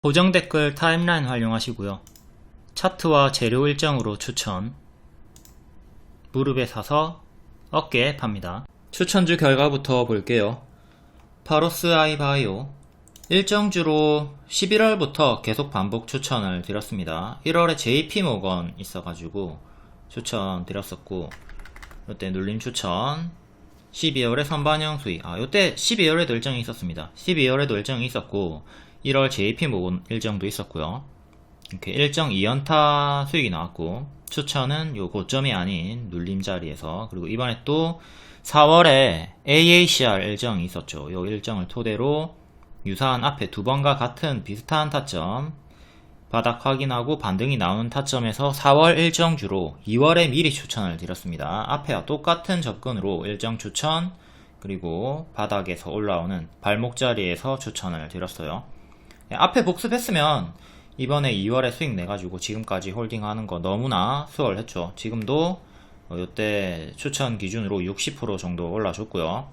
고정 댓글 타임라인 활용하시고요. 차트와 재료 일정으로 추천. 무릎에 사서 어깨에 팝니다. 추천주 결과부터 볼게요. 파로스 아이바이오 일정주로 11월부터 계속 반복 추천을 드렸습니다. 1월에 JP모건 있어가지고 추천 드렸었고, 이때 눌림 추천. 12월에 선반영 수익, 이때 12월에도 일정이 있었습니다. 12월에도 일정이 있었고 1월 JP모건 일정도 있었고요. 이렇게 일정 2연타 수익이 나왔고, 추천은 요 고점이 아닌 눌림 자리에서, 그리고 이번에 또 4월에 AACR 일정이 있었죠. 요 일정을 토대로 유사한 앞에 두 번과 같은 비슷한 타점, 바닥 확인하고 반등이 나오는 타점에서 4월 일정주로 2월에 미리 추천을 드렸습니다. 앞에와 똑같은 접근으로 일정 추천, 그리고 바닥에서 올라오는 발목 자리에서 추천을 드렸어요. 앞에 복습했으면 이번에 2월에 수익 내가지고 지금까지 홀딩하는 거 너무나 수월했죠. 지금도 이때 추천 기준으로 60% 정도 올라줬고요.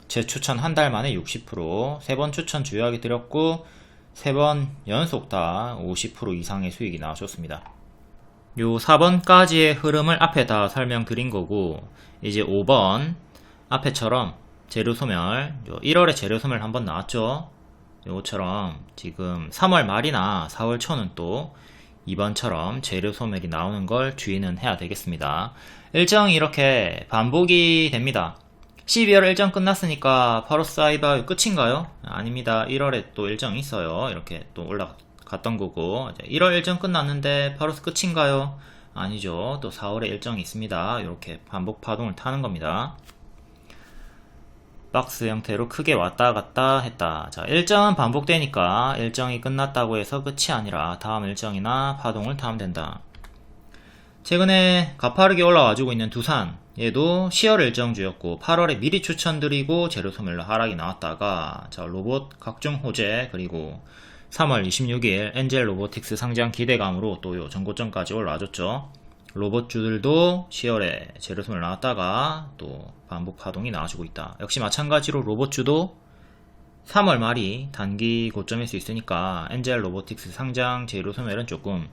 제 추천 한 달 만에 60%, 3번 추천 주요하게 드렸고 3번 연속 다 50% 이상의 수익이 나와줬습니다. 요 4번까지의 흐름을 앞에 다 설명드린 거고, 이제 5번 앞에처럼 재료소멸, 1월에 재료소멸 한번 나왔죠. 요것처럼 지금 3월 말이나 4월 초는 또 이번처럼 재료 소멸이 나오는 걸 주의는 해야 되겠습니다. 일정이 이렇게 반복이 됩니다. 12월 일정 끝났으니까 파로스 아이바이오 끝인가요? 아닙니다. 1월에 또 일정이 있어요. 이렇게 또 올라갔던 거고, 1월 일정 끝났는데 파로스 끝인가요? 아니죠. 또 4월에 일정이 있습니다. 이렇게 반복 파동을 타는 겁니다. 박스 형태로 크게 왔다 갔다 했다. 자, 일정은 반복되니까 일정이 끝났다고 해서 끝이 아니라 다음 일정이나 파동을 타면 된다. 최근에 가파르게 올라와주고 있는 두산, 얘도 10월 일정주였고 8월에 미리 추천드리고 재료 소멸로 하락이 나왔다가, 자, 로봇 각종 호재, 그리고 3월 26일 엔젤 로보틱스 상장 기대감으로 또 요 전고점까지 올라와줬죠. 로봇주들도 10월에 재료 소멸 나왔다가 또 반복 파동이 나와주고 있다. 역시 마찬가지로 로봇주도 3월 말이 단기 고점일 수 있으니까 엔젤 로보틱스 상장 재료 소멸은 조금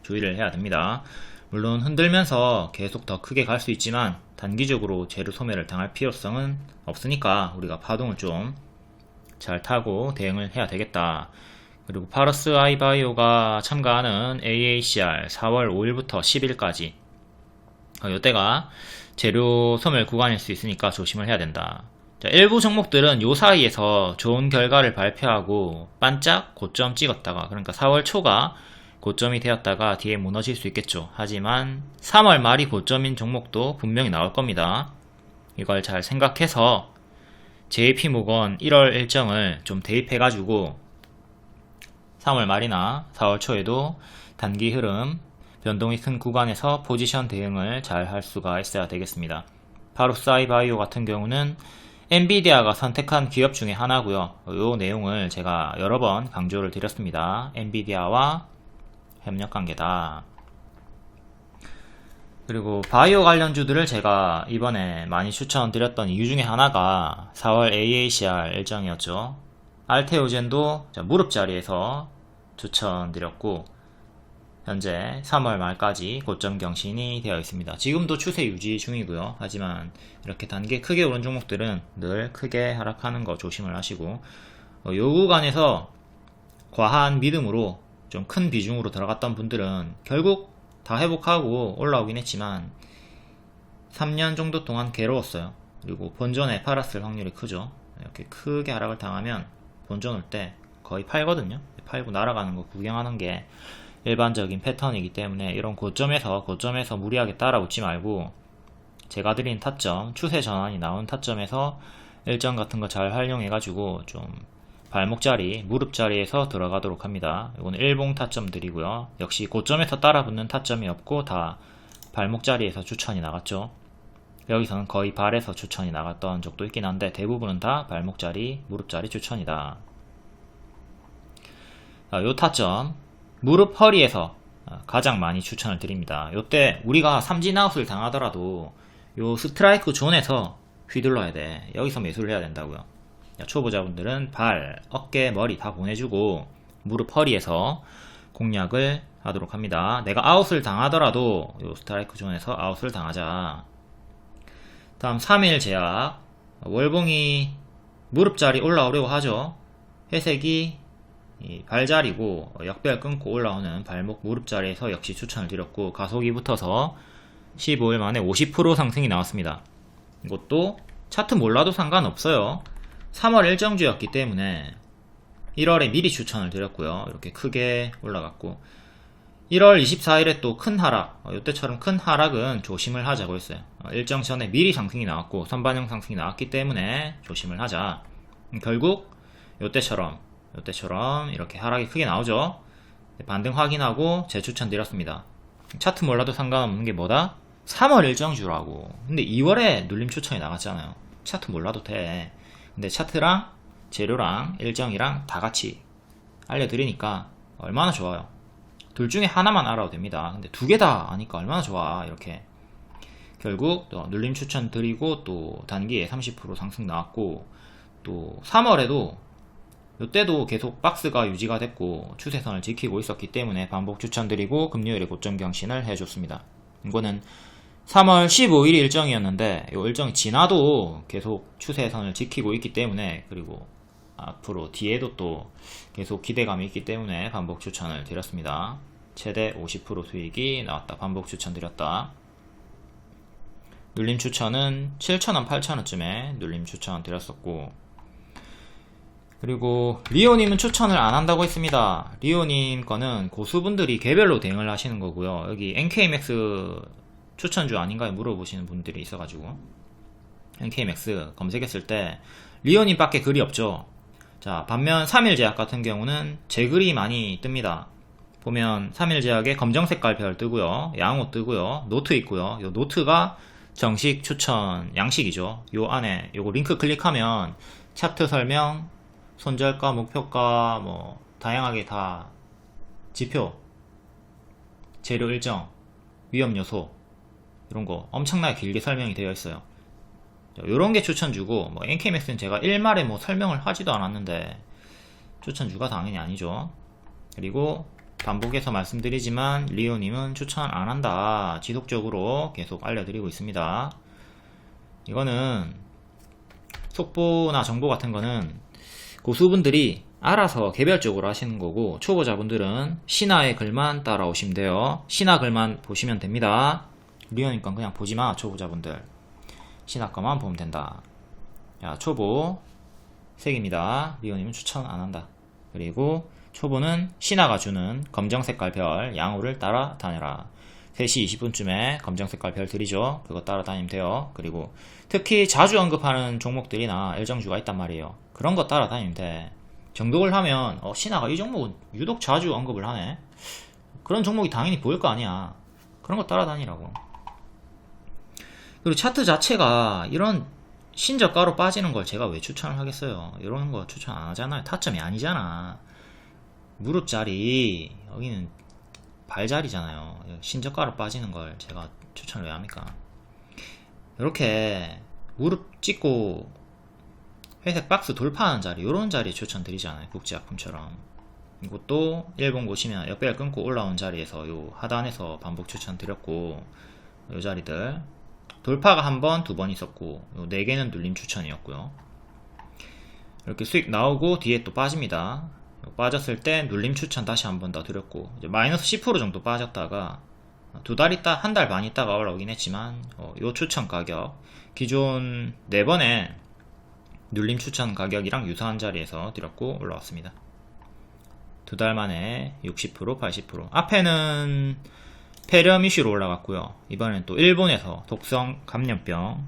주의를 해야 됩니다. 물론 흔들면서 계속 더 크게 갈 수 있지만 단기적으로 재료 소멸을 당할 필요성은 없으니까 우리가 파동을 좀 잘 타고 대응을 해야 되겠다. 그리고 파로스 아이바이오가 참가하는 AACR 4월 5일부터 10일까지 이때가 재료 소멸 구간일 수 있으니까 조심을 해야 된다. 자, 일부 종목들은 요 사이에서 좋은 결과를 발표하고 반짝 고점 찍었다가, 그러니까 4월 초가 고점이 되었다가 뒤에 무너질 수 있겠죠. 하지만 3월 말이 고점인 종목도 분명히 나올 겁니다. 이걸 잘 생각해서 JP모건 1월 일정을 좀 대입해가지고 3월 말이나 4월 초에도 단기 흐름, 변동이 큰 구간에서 포지션 대응을 잘 할 수가 있어야 되겠습니다. 파로스 아이바이오 같은 경우는 엔비디아가 선택한 기업 중에 하나고요. 이 내용을 제가 여러 번 강조를 드렸습니다. 엔비디아와 협력 관계다. 그리고 바이오 관련주들을 제가 이번에 많이 추천드렸던 이유 중에 하나가 4월 AACR 일정이었죠. 알테오젠도 무릎 자리에서 추천드렸고, 현재 3월 말까지 고점 경신이 되어 있습니다. 지금도 추세 유지 중이고요. 하지만 이렇게 단계 크게 오른 종목들은 늘 크게 하락하는 거 조심을 하시고, 요 구간에서 과한 믿음으로 좀 큰 비중으로 들어갔던 분들은 결국 다 회복하고 올라오긴 했지만 3년 정도 동안 괴로웠어요. 그리고 본전에 팔았을 확률이 크죠. 이렇게 크게 하락을 당하면 본전 올 때 거의 팔거든요. 팔고 날아가는 거 구경하는 게 일반적인 패턴이기 때문에 이런 고점에서 무리하게 따라붙지 말고, 제가 드린 타점, 추세 전환이 나온 타점에서 일정 같은 거 잘 활용해가지고 좀 발목 자리, 무릎 자리에서 들어가도록 합니다. 이거는 일봉 타점 드리고요. 역시 고점에서 따라붙는 타점이 없고 다 발목 자리에서 추천이 나갔죠. 여기서는 거의 발에서 추천이 나갔던 적도 있긴 한데 대부분은 다 발목 자리, 무릎 자리 추천이다. 요 타점, 무릎 허리에서 가장 많이 추천을 드립니다. 요때 우리가 삼진아웃을 당하더라도 요 스트라이크 존에서 휘둘러야 돼. 여기서 매수를 해야 된다고요. 초보자분들은 발, 어깨, 머리 다 보내주고 무릎 허리에서 공략을 하도록 합니다. 내가 아웃을 당하더라도 요 스트라이크 존에서 아웃을 당하자. 다음 3일 제약. 월봉이 무릎자리 올라오려고 하죠. 회색이 발자리고 역별 끊고 올라오는 발목 무릎자리에서 역시 추천을 드렸고, 가속이 붙어서 15일 만에 50% 상승이 나왔습니다. 이것도 차트 몰라도 상관없어요. 3월 일정주였기 때문에 1월에 미리 추천을 드렸고요. 이렇게 크게 올라갔고, 1월 24일에 또 큰 하락, 이때처럼 큰 하락은 조심을 하자고 했어요. 일정 전에 미리 상승이 나왔고 선반영 상승이 나왔기 때문에 조심을 하자. 결국 이때처럼 이렇게 하락이 크게 나오죠. 반등 확인하고 재추천 드렸습니다. 차트 몰라도 상관없는 게 뭐다? 3월 일정주라고. 근데 2월에 눌림 추천이 나갔잖아요. 차트 몰라도 돼. 근데 차트랑 재료랑 일정이랑 다 같이 알려드리니까 얼마나 좋아요. 둘 중에 하나만 알아도 됩니다. 근데 두 개 다 아니까 얼마나 좋아. 이렇게 결국 또 눌림 추천 드리고, 또 단기에 30% 상승 나왔고, 또 3월에도 이때도 계속 박스가 유지가 됐고 추세선을 지키고 있었기 때문에 반복 추천드리고 금요일에 고점 경신을 해줬습니다. 이거는 3월 15일 일정이었는데 이 일정이 지나도 계속 추세선을 지키고 있기 때문에, 그리고 앞으로 뒤에도 또 계속 기대감이 있기 때문에 반복 추천을 드렸습니다. 최대 50% 수익이 나왔다. 반복 추천 드렸다. 눌림 추천은 7,000원, 8,000원쯤에 눌림 추천 드렸었고, 그리고 리오님은 추천을 안 한다고 했습니다. 리오님 거는 고수분들이 개별로 대응을 하시는 거고요. 여기 NKMX 추천주 아닌가요? 물어보시는 분들이 있어가지고 NKMX 검색했을 때 리오님 밖에 글이 없죠. 자, 반면 3일 제약 같은 경우는 제 글이 많이 뜹니다. 보면 3일 제약에 검정 색깔 별 뜨고요, 양호 뜨고요, 노트 있고요. 요 노트가 정식 추천 양식이죠. 요 안에 요거 링크 클릭하면 차트 설명, 손절가, 목표가, 뭐 다양하게 다 지표, 재료 일정, 위험 요소 이런 거 엄청나게 길게 설명이 되어 있어요. 요런 게 추천주고, 뭐 NKMX는 제가 일말에 뭐 설명을 하지도 않았는데 추천주가 당연히 아니죠. 그리고 반복해서 말씀드리지만 리오님은 추천 안 한다. 지속적으로 계속 알려드리고 있습니다. 이거는 속보나 정보 같은 거는 고수분들이 알아서 개별적으로 하시는 거고, 초보자분들은 신하의 글만 따라오시면 돼요. 신하 글만 보시면 됩니다. 리오님 건 그냥 보지마. 초보자분들 신하 거만 보면 된다. 자, 초보 색입니다. 리오님은 추천 안 한다. 그리고 초보는 신하가 주는 검정 색깔 별 양호를 따라다녀라. 3시 20분쯤에 검정 색깔 별 드리죠. 그거 따라다니면 돼요. 그리고 특히 자주 언급하는 종목들이나 일정주가 있단 말이에요. 그런 거 따라다니면 돼. 정독을 하면 신하가 이 종목은 유독 자주 언급을 하네. 그런 종목이 당연히 보일 거 아니야. 그런 거 따라다니라고. 그리고 차트 자체가 이런 신저가로 빠지는 걸 제가 왜 추천을 하겠어요. 이런 거 추천 안 하잖아요. 타점이 아니잖아. 무릎 자리, 여기는 발자리잖아요. 신저가로 빠지는 걸 제가 추천을 왜 합니까? 이렇게 무릎 찍고 회색 박스 돌파하는 자리, 요런 자리 추천드리잖아요. 국제약품처럼. 이것도 일본 보시면 역배열 끊고 올라온 자리에서 요 하단에서 반복 추천드렸고, 요 자리들 돌파가 한 번, 두 번 있었고, 요 4개는 눌림 추천이었고요. 이렇게 수익 나오고 뒤에 또 빠집니다. 빠졌을 때 눌림 추천 다시 한 번 더 드렸고, 이제 마이너스 10% 정도 빠졌다가 두 달 있다, 한 달 반 있다가 올라오긴 했지만, 요 추천 가격 기존 4번의 눌림 추천 가격이랑 유사한 자리에서 드렸고 올라왔습니다. 두 달 만에 60%, 80%. 앞에는 폐렴 이슈로 올라갔고요. 이번엔 또 일본에서 독성 감염병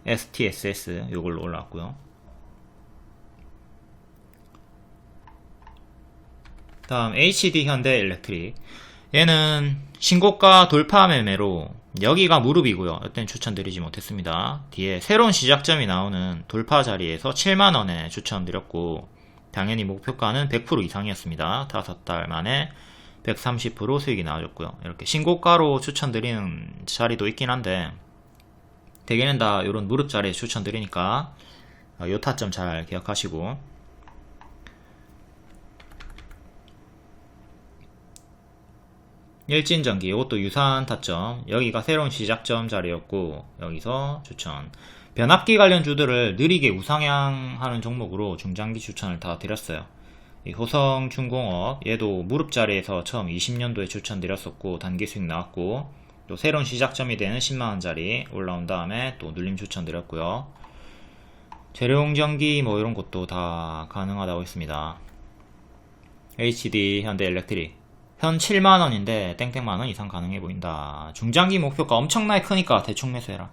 STSS 요걸로 올라왔고요. 다음 HD 현대 일렉트릭, 얘는 신고가 돌파 매매로 여기가 무릎이고요. 이때는 추천드리지 못했습니다. 뒤에 새로운 시작점이 나오는 돌파 자리에서 7만원에 추천드렸고, 당연히 목표가는 100% 이상이었습니다. 5달 만에 130% 수익이 나와줬고요. 이렇게 신고가로 추천드리는 자리도 있긴 한데 대개는 다 이런 무릎 자리에 추천드리니까 요 타점 잘 기억하시고, 일진전기, 이것도 유사한 타점. 여기가 새로운 시작점 자리였고 여기서 추천. 변압기 관련주들을 느리게 우상향하는 종목으로 중장기 추천을 다 드렸어요. 이 호성중공업, 얘도 무릎 자리에서 처음 20년도에 추천드렸었고 단기 수익 나왔고, 또 새로운 시작점이 되는 10만원짜리 올라온 다음에 또 눌림 추천드렸고요. 재료용전기 뭐 이런 것도 다 가능하다고 했습니다. HD 현대엘렉트릭 현 7만원인데 땡땡만원 이상 가능해 보인다. 중장기 목표가 엄청나게 크니까 대충 매수해라.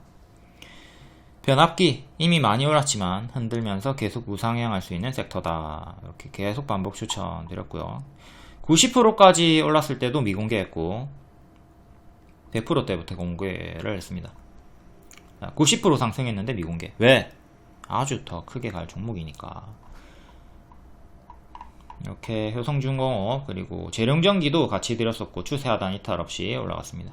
변압기 이미 많이 올랐지만 흔들면서 계속 우상향할 수 있는 섹터다. 이렇게 계속 반복 추천드렸고요. 90%까지 올랐을 때도 미공개했고 100% 때부터 공개를 했습니다. 90% 상승했는데 미공개. 왜? 아주 더 크게 갈 종목이니까. 이렇게 효성중공업 그리고 재룡전기도 같이 드렸었고 추세하단 이탈 없이 올라갔습니다.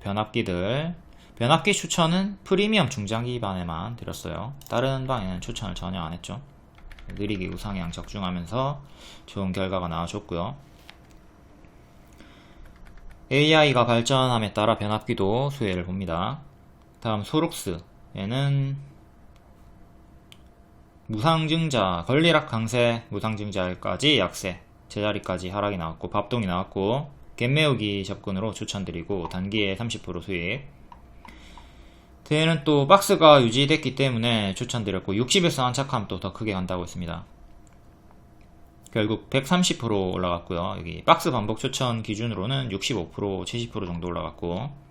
변압기 추천은 프리미엄 중장기 반에만 드렸어요. 다른 방에는 추천을 전혀 안했죠. 느리게 우상향 적중하면서 좋은 결과가 나와줬고요. AI가 발전함에 따라 변압기도 수혜를 봅니다. 다음 소룩스, 얘는 무상증자, 권리락 강세, 무상증자까지 약세, 제자리까지 하락이 나왔고 밥동이 나왔고 갭매우기 접근으로 추천드리고 단기에 30% 수익. 뒤에는 또 박스가 유지됐기 때문에 추천드렸고 60에서 안착하면 또 더 크게 간다고 했습니다. 결국 130% 올라갔고요. 여기 박스 반복 추천 기준으로는 65%, 70% 정도 올라갔고,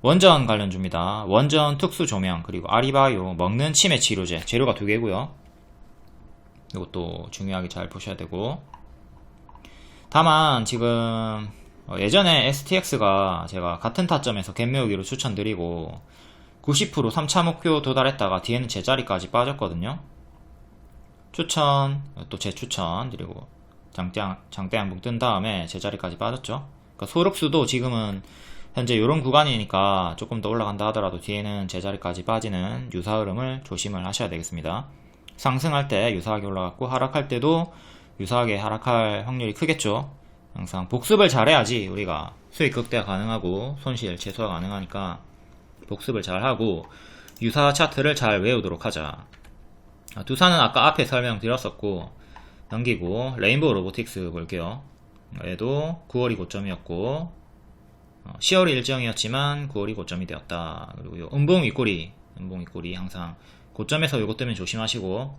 원전 관련주입니다. 원전 특수 조명 그리고 아리바이오 먹는 치매 치료제, 재료가 두 개고요. 이것도 중요하게 잘 보셔야 되고, 다만 지금 예전에 STX가 제가 같은 타점에서 갭매우기로 추천드리고 90% 3차 목표 도달했다가 뒤에는 제자리까지 빠졌거든요. 추천, 또 재추천 드리고 장대 한봉 뜬 다음에 제자리까지 빠졌죠. 그러니까 소록수도 지금은 현재 이런 구간이니까 조금 더 올라간다 하더라도 뒤에는 제자리까지 빠지는 유사 흐름을 조심을 하셔야 되겠습니다. 상승할 때 유사하게 올라갔고 하락할 때도 유사하게 하락할 확률이 크겠죠. 항상 복습을 잘해야지 우리가 수익 극대화 가능하고 손실 최소화 가능하니까 복습을 잘하고 유사 차트를 잘 외우도록 하자. 두산은 아까 앞에 설명드렸었고 넘기고, 레인보우 로보틱스 볼게요. 얘도 9월이 고점이었고 10월이 일정이었지만 9월이 고점이 되었다. 그리고 요 음봉 윗꼬리 항상 고점에서 요거 뜨면 조심하시고,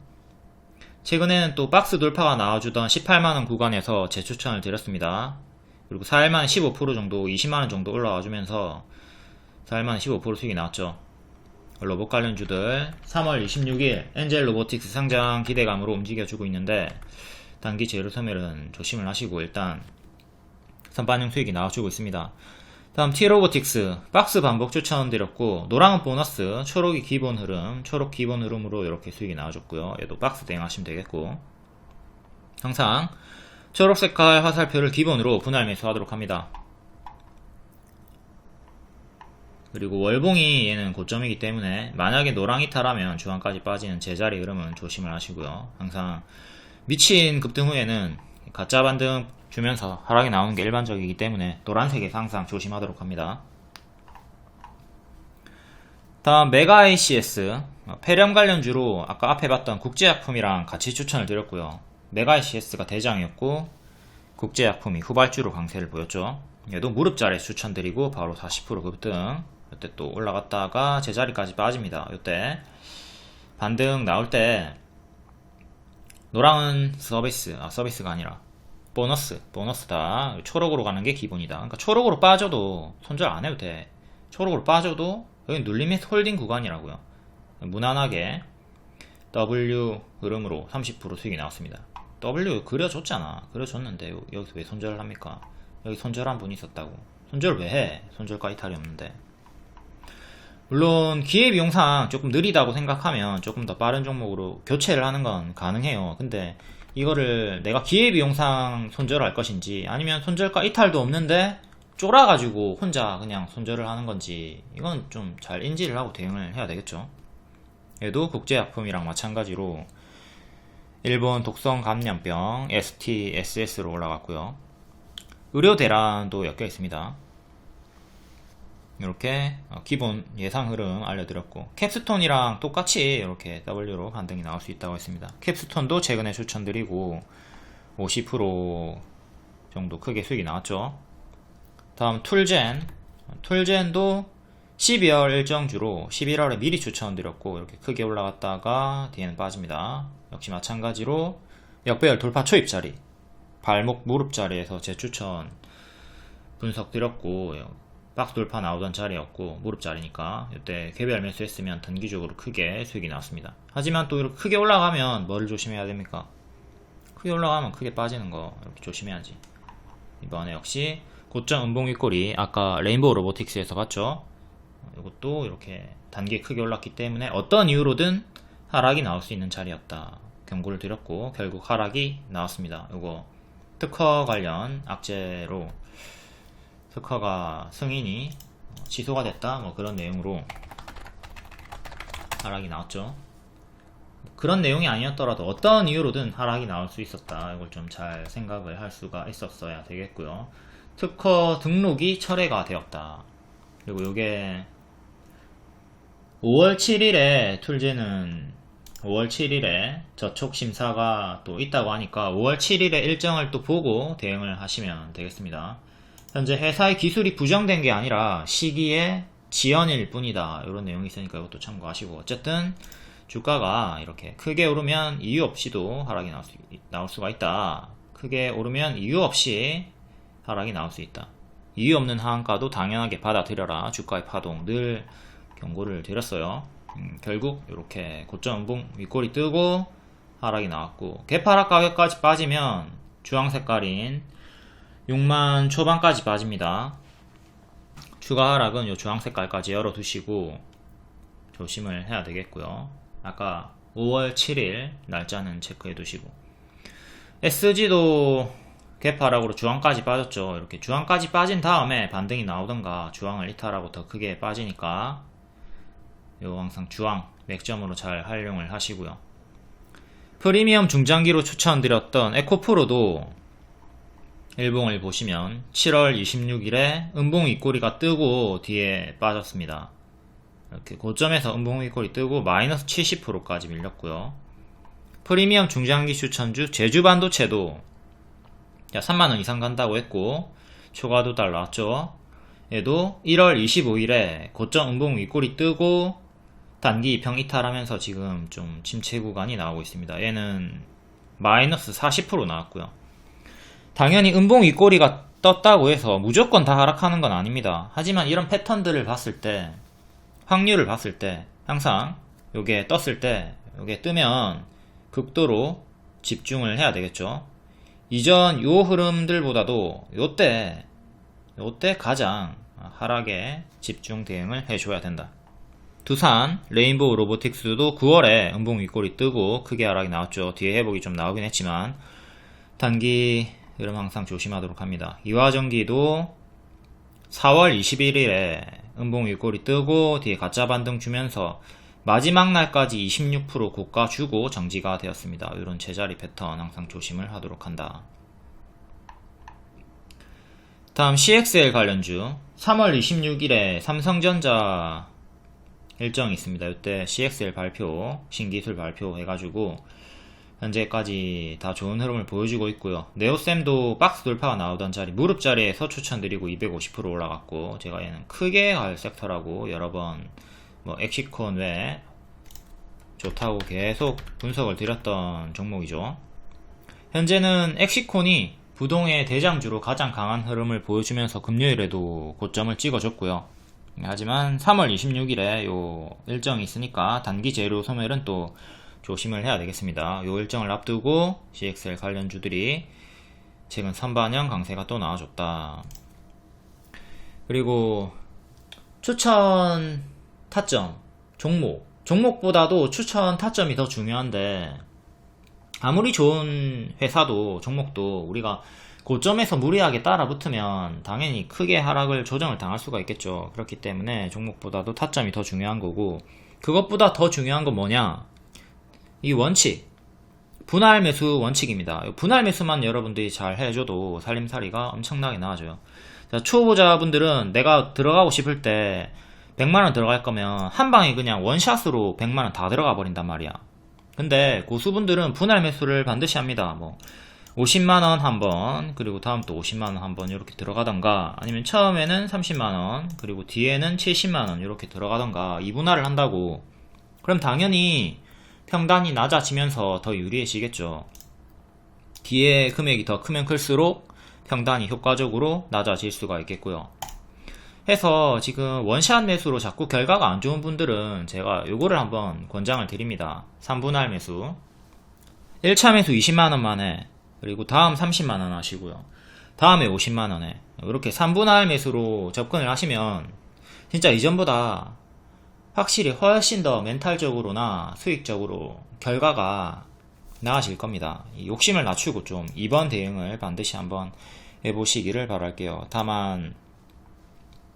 최근에는 또 박스 돌파가 나와주던 18만원 구간에서 재추천을 드렸습니다. 그리고 4일만에 15% 정도, 20만원 정도 올라와주면서 4일만에 15% 수익이 나왔죠. 로봇 관련주들 3월 26일 엔젤 로보틱스 상장 기대감으로 움직여주고 있는데 단기 재료 소멸은 조심을 하시고 일단 선반영 수익이 나와주고 있습니다. 다음 T로보틱스 박스 반복 추천드렸고, 노랑은 보너스, 초록이 기본 흐름, 초록 기본 흐름으로 이렇게 수익이 나와줬고요. 얘도 박스 대응하시면 되겠고, 항상 초록 색깔 화살표를 기본으로 분할 매수하도록 합니다. 그리고 월봉이 얘는 고점이기 때문에 만약에 노랑 이탈하면 중앙까지 빠지는 제자리 흐름은 조심을 하시고요. 항상 미친 급등 후에는 가짜 반등 주면서 하락이 나오는 게 일반적이기 때문에 노란색에서 항상 조심하도록 합니다. 다음 메가 ACS 폐렴 관련주로 아까 앞에 봤던 국제약품이랑 같이 추천을 드렸고요. 메가 ACS가 대장이었고 국제약품이 후발주로 강세를 보였죠. 얘도 무릎자리에 추천드리고 바로 40% 급등. 이때 또 올라갔다가 제자리까지 빠집니다. 이때 반등 나올 때 노랑은 서비스가 아니라 보너스다. 초록으로 가는 게 기본이다. 그러니까 초록으로 빠져도 손절 안 해도 돼. 초록으로 빠져도 여기 눌림의 홀딩 구간이라고요. 무난하게 W 흐름으로 30% 수익이 나왔습니다. W 그려줬잖아. 그려줬는데 여기서 왜 손절을 합니까? 여기 손절한 분이 있었다고. 손절 왜 해? 손절가 이탈이 없는데. 물론 기회비용상 조금 느리다고 생각하면 조금 더 빠른 종목으로 교체를 하는 건 가능해요. 근데 이거를 내가 기회비용상 손절할 것인지 아니면 손절가 이탈도 없는데 쫄아가지고 혼자 그냥 손절을 하는 건지, 이건 좀 잘 인지를 하고 대응을 해야 되겠죠. 얘도 국제약품이랑 마찬가지로 일본 독성 감염병 STSS로 올라갔고요. 의료 대란도 엮여 있습니다. 이렇게 기본 예상 흐름 알려드렸고, 캡스톤이랑 똑같이 이렇게 W로 반등이 나올 수 있다고 했습니다. 캡스톤도 최근에 추천드리고 50% 정도 크게 수익이 나왔죠. 다음 툴젠도 12월 일정주로 11월에 미리 추천드렸고 이렇게 크게 올라갔다가 뒤에는 빠집니다. 역시 마찬가지로 역배열 돌파 초입 자리, 발목 무릎 자리에서 재추천 분석 드렸고, 박스 돌파 나오던 자리였고 무릎 자리니까 이때 개별 매수했으면 단기적으로 크게 수익이 나왔습니다. 하지만 또 이렇게 크게 올라가면 뭐를 조심해야 됩니까? 크게 올라가면 크게 빠지는 거 이렇게 조심해야지. 이번에 역시 고점 음봉 윗꼬리, 아까 레인보우 로보틱스에서 봤죠? 이것도 이렇게 단기에 크게 올랐기 때문에 어떤 이유로든 하락이 나올 수 있는 자리였다 경고를 드렸고, 결국 하락이 나왔습니다. 이거 특허 관련 악재로 특허가 승인이 취소가 됐다 뭐 그런 내용으로 하락이 나왔죠. 그런 내용이 아니었더라도 어떤 이유로든 하락이 나올 수 있었다. 이걸 좀 잘 생각을 할 수가 있었어야 되겠고요. 특허 등록이 철회가 되었다. 그리고 요게 5월 7일에 툴제는 5월 7일에 저촉 심사가 또 있다고 하니까 5월 7일에 일정을 또 보고 대응을 하시면 되겠습니다. 현재 회사의 기술이 부정된 게 아니라 시기의 지연일 뿐이다. 이런 내용이 있으니까 이것도 참고하시고, 어쨌든 주가가 이렇게 크게 오르면 이유 없이도 하락이 나올 수가 있다. 크게 오르면 이유 없이 하락이 나올 수 있다. 이유 없는 하한가도 당연하게 받아들여라. 주가의 파동 늘 경고를 드렸어요. 결국 이렇게 고점 음봉 윗꼬리 뜨고 하락이 나왔고, 개파락 가격까지 빠지면 주황 색깔인 6만 초반까지 빠집니다. 추가 하락은 요 주황 색깔까지 열어두시고 조심을 해야 되겠고요. 아까 5월 7일 날짜는 체크해 두시고, SG도 개파락으로 주황까지 빠졌죠. 이렇게 주황까지 빠진 다음에 반등이 나오던가 주황을 이탈하고 더 크게 빠지니까 요 항상 주황 맥점으로 잘 활용을 하시고요. 프리미엄 중장기로 추천드렸던 에코프로도 일봉을 보시면 7월 26일에 음봉 윗꼬리가 뜨고 뒤에 빠졌습니다. 이렇게 고점에서 음봉 윗꼬리 뜨고 마이너스 70%까지 밀렸고요. 프리미엄 중장기 추천주 제주반도체도 3만원 이상 간다고 했고 초과 도달 나왔죠. 얘도 1월 25일에 고점 음봉 윗꼬리 뜨고 단기 이평 이탈하면서 지금 좀 침체 구간이 나오고 있습니다. 얘는 마이너스 40% 나왔고요. 당연히 음봉 윗꼬리가 떴다고 해서 무조건 다 하락하는 건 아닙니다. 하지만 이런 패턴들을 봤을 때, 확률을 봤을 때 항상 요게 떴을 때, 요게 뜨면 극도로 집중을 해야 되겠죠. 이전 요 흐름들보다도 요때 가장 하락에 집중 대응을 해줘야 된다. 두산 레인보우 로보틱스도 9월에 음봉 윗꼬리 뜨고 크게 하락이 나왔죠. 뒤에 회복이 좀 나오긴 했지만 단기 흐름 항상 조심하도록 합니다. 이화전기도 4월 21일에 음봉 윗꼬리 뜨고 뒤에 가짜 반등 주면서 마지막 날까지 26% 고가 주고 정지가 되었습니다. 이런 제자리 패턴 항상 조심을 하도록 한다. 다음 CXL 관련주 3월 26일에 삼성전자 일정이 있습니다. 이때 CXL 발표, 신기술 발표 해가지고 현재까지 다 좋은 흐름을 보여주고 있고요. 네오셈도 박스 돌파가 나오던 자리, 무릎 자리에서 추천드리고 250% 올라갔고, 제가 얘는 크게 갈 섹터라고 여러 번 엑시콘 외에 좋다고 계속 분석을 드렸던 종목이죠. 현재는 엑시콘이 부동의 대장주로 가장 강한 흐름을 보여주면서 금요일에도 고점을 찍어줬고요. 하지만 3월 26일에 요 일정이 있으니까 단기 재료 소멸은 또 조심을 해야 되겠습니다. 요 일정을 앞두고 CXL 관련주들이 최근 선반영 강세가 또 나와줬다. 그리고 추천 타점, 종목보다도 추천 타점이 더 중요한데, 아무리 좋은 회사도 종목도 우리가 고점에서 무리하게 따라 붙으면 당연히 크게 하락을 조정을 당할 수가 있겠죠. 그렇기 때문에 종목보다도 타점이 더 중요한 거고, 그것보다 더 중요한 건 뭐냐, 이 원칙, 분할 매수 원칙입니다. 분할 매수만 여러분들이 잘 해줘도 살림살이가 엄청나게 나아져요. 자, 초보자분들은 내가 들어가고 싶을 때 100만원 들어갈 거면 한 방에 그냥 원샷으로 100만원 다 들어가 버린단 말이야. 근데 고수분들은 분할 매수를 반드시 합니다. 뭐 50만원 한번, 그리고 다음 또 50만원 한번 이렇게 들어가던가, 아니면 처음에는 30만원, 그리고 뒤에는 70만원 이렇게 들어가던가 2분할을 한다고. 그럼 당연히 평단이 낮아지면서 더 유리해지겠죠. 뒤에 금액이 더 크면 클수록 평단이 효과적으로 낮아질 수가 있겠고요. 해서 지금 원샷 매수로 자꾸 결과가 안 좋은 분들은 제가 요거를 한번 권장을 드립니다. 3분할 매수. 1차 매수 20만원 만에, 그리고 다음 30만원 하시고요. 다음에 50만원에 이렇게 3분할 매수로 접근을 하시면 진짜 이전보다 확실히 훨씬 더 멘탈적으로나 수익적으로 결과가 나아질 겁니다. 욕심을 낮추고 좀 이번 대응을 반드시 한번 해보시기를 바랄게요. 다만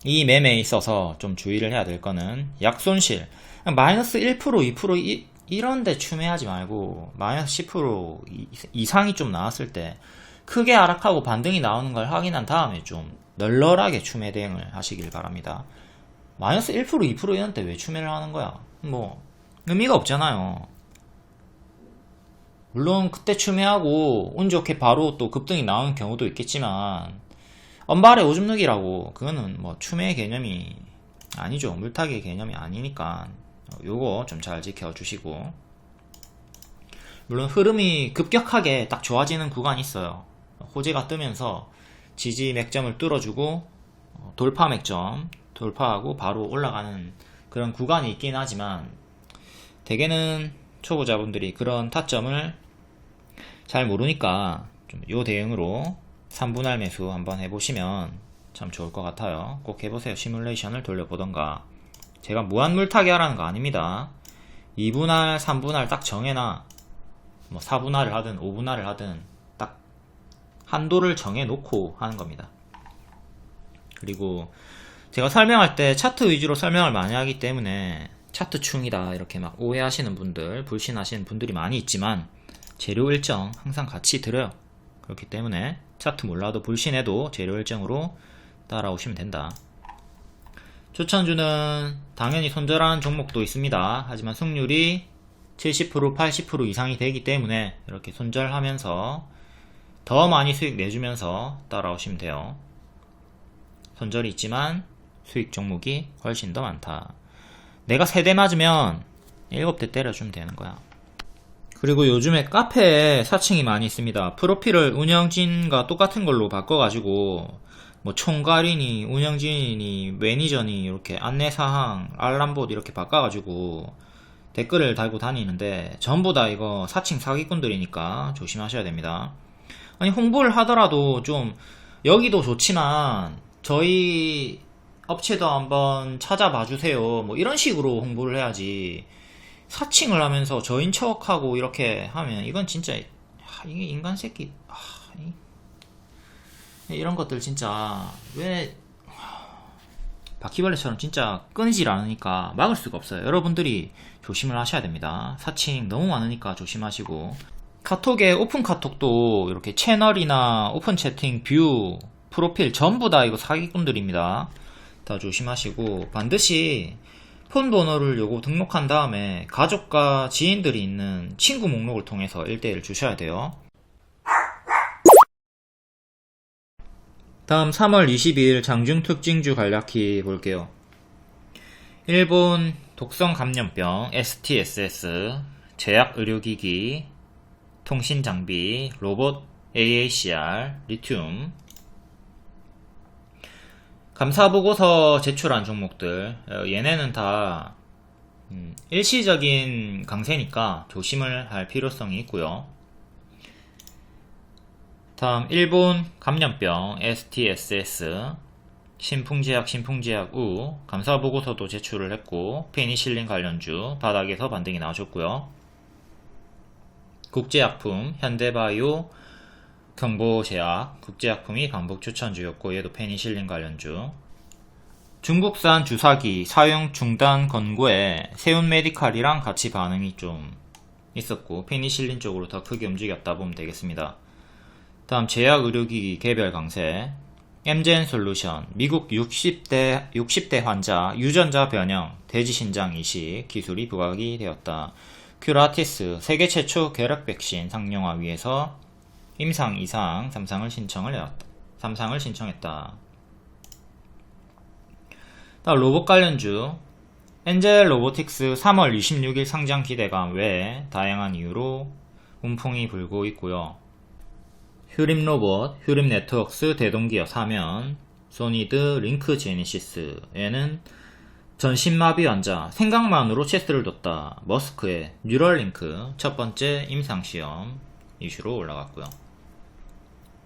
이 매매에 있어서 좀 주의를 해야 될 거는 약손실, 마이너스 1%, 2% 이런데 추매하지 말고 마이너스 10% 이상이 좀 나왔을 때 크게 하락하고 반등이 나오는 걸 확인한 다음에 좀 널널하게 추매 대응을 하시길 바랍니다. 마이너스 1%, 2% 이런 때 왜 추매를 하는 거야? 뭐 의미가 없잖아요. 물론 그때 추매하고 운 좋게 바로 또 급등이 나오는 경우도 있겠지만 언발의 오줌 누기라고 그거는 뭐 추매의 개념이 아니죠. 물타기의 개념이 아니니까 요거 좀 잘 지켜주시고, 물론 흐름이 급격하게 딱 좋아지는 구간이 있어요. 호재가 뜨면서 지지 맥점을 뚫어주고 돌파 맥점 돌파하고 바로 올라가는 그런 구간이 있긴 하지만 대개는 초보자분들이 그런 타점을 잘 모르니까 좀 요 대응으로 3분할 매수 한번 해보시면 참 좋을 것 같아요. 꼭 해보세요. 시뮬레이션을 돌려보던가. 제가 무한 물타기 하라는 거 아닙니다. 2분할, 3분할 딱 정해놔. 뭐 4분할을 하든 5분할을 하든 딱 한도를 정해놓고 하는 겁니다. 그리고 제가 설명할 때 차트 위주로 설명을 많이 하기 때문에 차트충이다 이렇게 막 오해하시는 분들, 불신하시는 분들이 많이 있지만 재료 일정 항상 같이 들어요. 그렇기 때문에 차트 몰라도 불신해도 재료 일정으로 따라오시면 된다. 추천주는 당연히 손절하는 종목도 있습니다. 하지만 승률이 70%, 80% 이상이 되기 때문에 이렇게 손절하면서 더 많이 수익 내주면서 따라오시면 돼요. 손절이 있지만 수익 종목이 훨씬 더 많다. 내가 3대 맞으면 7대 때려주면 되는 거야. 그리고 요즘에 카페에 사칭이 많이 있습니다. 프로필을 운영진과 똑같은 걸로 바꿔가지고 뭐 총괄이니 운영진이니 매니저니 이렇게 안내사항 알람봇 이렇게 바꿔가지고 댓글을 달고 다니는데 전부 다 이거 사칭 사기꾼들이니까 조심하셔야 됩니다. 아니 홍보를 하더라도 좀 여기도 좋지만 저희 업체도 한번 찾아봐 주세요 뭐 이런 식으로 홍보를 해야지, 사칭을 하면서 저인 척하고 이렇게 하면 이건 진짜 이게 인간 새끼 이런 것들 진짜 왜 바퀴벌레처럼 진짜 끊이질 않으니까 막을 수가 없어요. 여러분들이 조심을 하셔야 됩니다. 사칭 너무 많으니까 조심하시고, 카톡에 오픈 카톡도 이렇게 채널이나 오픈 채팅 뷰 프로필 전부 다 이거 사기꾼들입니다. 다 조심하시고 반드시 폰 번호를 요거 등록한 다음에 가족과 지인들이 있는 친구 목록을 통해서 1대1 주셔야 돼요. 다음 3월 22일 장중 특징주 간략히 볼게요. 일본 독성 감염병 STSS, 제약 의료기기, 통신장비, 로봇 AACR, 리튬. 감사보고서 제출한 종목들, 얘네는 다 일시적인 강세니까 조심을 할 필요성이 있고요. 다음 일본 감염병 STSS, 신풍제약 우 감사보고서도 제출을 했고 페니실린 관련주 바닥에서 반등이 나와줬고요. 국제약품 현대바이오, 경보제약, 국제약품이 반복 추천주였고 얘도 페니실린 관련주. 중국산 주사기 사용 중단 권고에 세운메디칼이랑 같이 반응이 좀 있었고 페니실린 쪽으로 더 크게 움직였다 보면 되겠습니다. 다음 제약의료기기 개별 강세, 엠젠 솔루션, 미국 60대 환자 유전자 변형, 대지신장 이식 기술이 부각이 되었다. 큐라티스, 세계 최초 결핵 백신 상용화 위해서 임상 2상 3상을 신청했다. 다음 로봇 관련주, 엔젤 로보틱스 3월 26일 상장 기대감 외에 다양한 이유로 운풍이 불고 있고요. 휴림 로봇, 휴림 네트워크스 대동기업 사면, 소니드 링크 제니시스에는 전신마비 환자 생각만으로 체스를 뒀다. 머스크의 뉴럴링크 첫 번째 임상시험 이슈로 올라갔고요.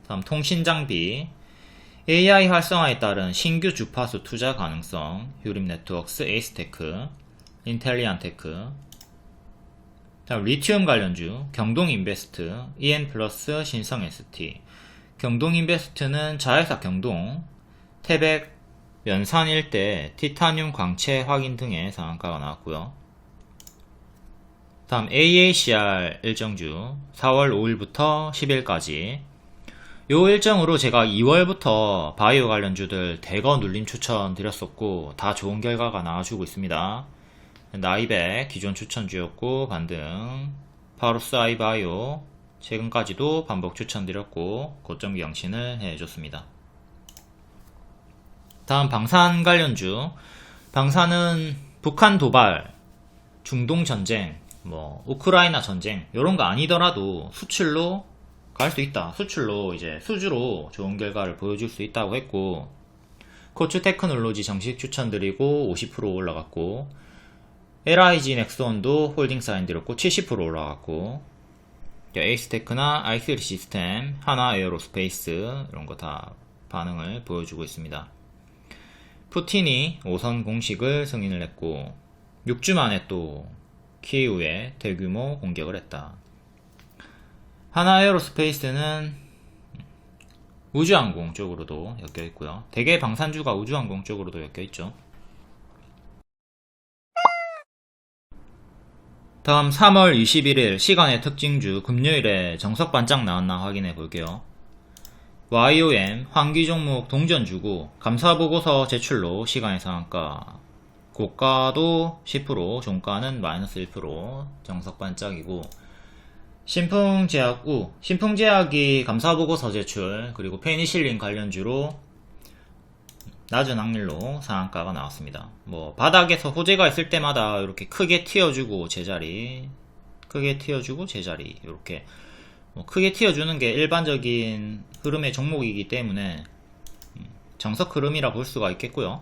다음 통신장비, AI 활성화에 따른 신규 주파수 투자 가능성, 휴림 네트워크스 에이스테크, 인텔리안테크. 다음 리튬 관련주, 경동인베스트, EN플러스 신성ST. 경동인베스트는 자회사 경동, 태백, 연산 일대 티타늄 광채 확인 등의 상한가가 나왔고요. 다음 AACR 일정주 4월 5일부터 10일까지 요 일정으로 제가 2월부터 바이오 관련주들 대거 눌림 추천 드렸었고 다 좋은 결과가 나와주고 있습니다. 나이백 기존 추천주였고 반등, 파로스 아이바이오 최근까지도 반복 추천드렸고 고점 경신을 해줬습니다. 다음 방산 관련주, 방산은 북한 도발, 중동 전쟁, 우크라이나 전쟁 이런 거 아니더라도 수출로 갈 수 있다. 수출로 이제 수주로 좋은 결과를 보여줄 수 있다고 했고, 코츠 테크놀로지 정식 추천드리고 50% 올라갔고, LIG 넥스원도 홀딩 사인 드렸고 70% 올라갔고, 에이스테크나 i3 시스템, 하나 에어로스페이스 이런 거 다 반응을 보여주고 있습니다. 푸틴이 5선 공식을 승인을 했고 6주 만에 또 키이우에 대규모 공격을 했다. 하나 에어로스페이스는 우주항공 쪽으로도 엮여있고요. 대개 방산주가 우주항공 쪽으로도 엮여있죠. 다음 3월 21일 시간의 특징주 금요일에 정석 반짝 나왔나 확인해 볼게요. YOM 환기 종목 동전주고 감사보고서 제출로 시간의 상한가, 고가도 10%, 종가는 마이너스 1%, 정석 반짝이고, 신풍제약이 감사보고서 제출, 그리고 페니실린 관련주로 낮은 확률로 상한가가 나왔습니다. 바닥에서 호재가 있을 때마다 이렇게 크게 튀어주고 제자리, 이렇게 크게 튀어주는 게 일반적인 흐름의 종목이기 때문에 정석 흐름이라 볼 수가 있겠고요.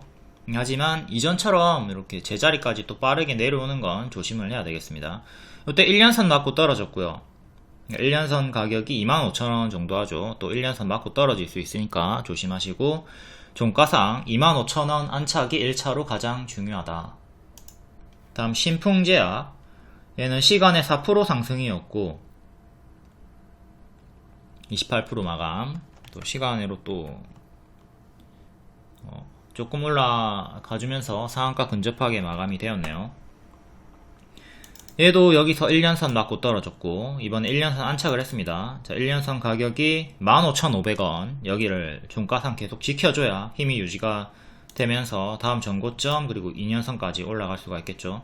하지만 이전처럼 이렇게 제자리까지 또 빠르게 내려오는 건 조심을 해야 되겠습니다. 이때 1년선 맞고 떨어졌고요. 1년선 가격이 25,000원 정도 하죠. 또 1년선 맞고 떨어질 수 있으니까 조심하시고, 종가상 25,000원 안착이 1차로 가장 중요하다. 다음 신풍제약, 얘는 시간에 4% 상승이었고 28% 마감, 또 시간으로 또 조금 올라가주면서 상한가 근접하게 마감이 되었네요. 얘도 여기서 1년선 맞고 떨어졌고 이번에 1년선 안착을 했습니다. 자, 1년선 가격이 15,500원, 여기를 종가상 계속 지켜줘야 힘이 유지가 되면서 다음 전고점 그리고 2년선까지 올라갈 수가 있겠죠.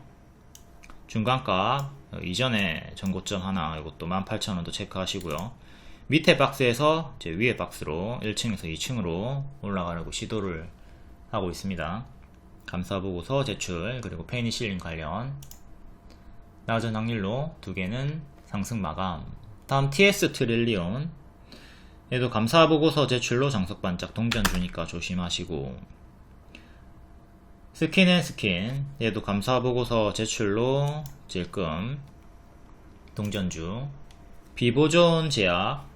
중간가 이전에 전고점 하나, 이것도 18,000원도 체크하시고요. 밑에 박스에서 이제 위에 박스로 1층에서 2층으로 올라가려고 시도를 하고 있습니다. 감사보고서 제출, 그리고 페니실린 관련 낮은 확률로 두 개는 상승 마감. 다음 TS 트릴리온, 얘도 감사보고서 제출로 정석 반짝 동전 주니까 조심하시고, 스킨앤스킨, 얘도 감사보고서 제출로 질금 동전주. 비보존 제약,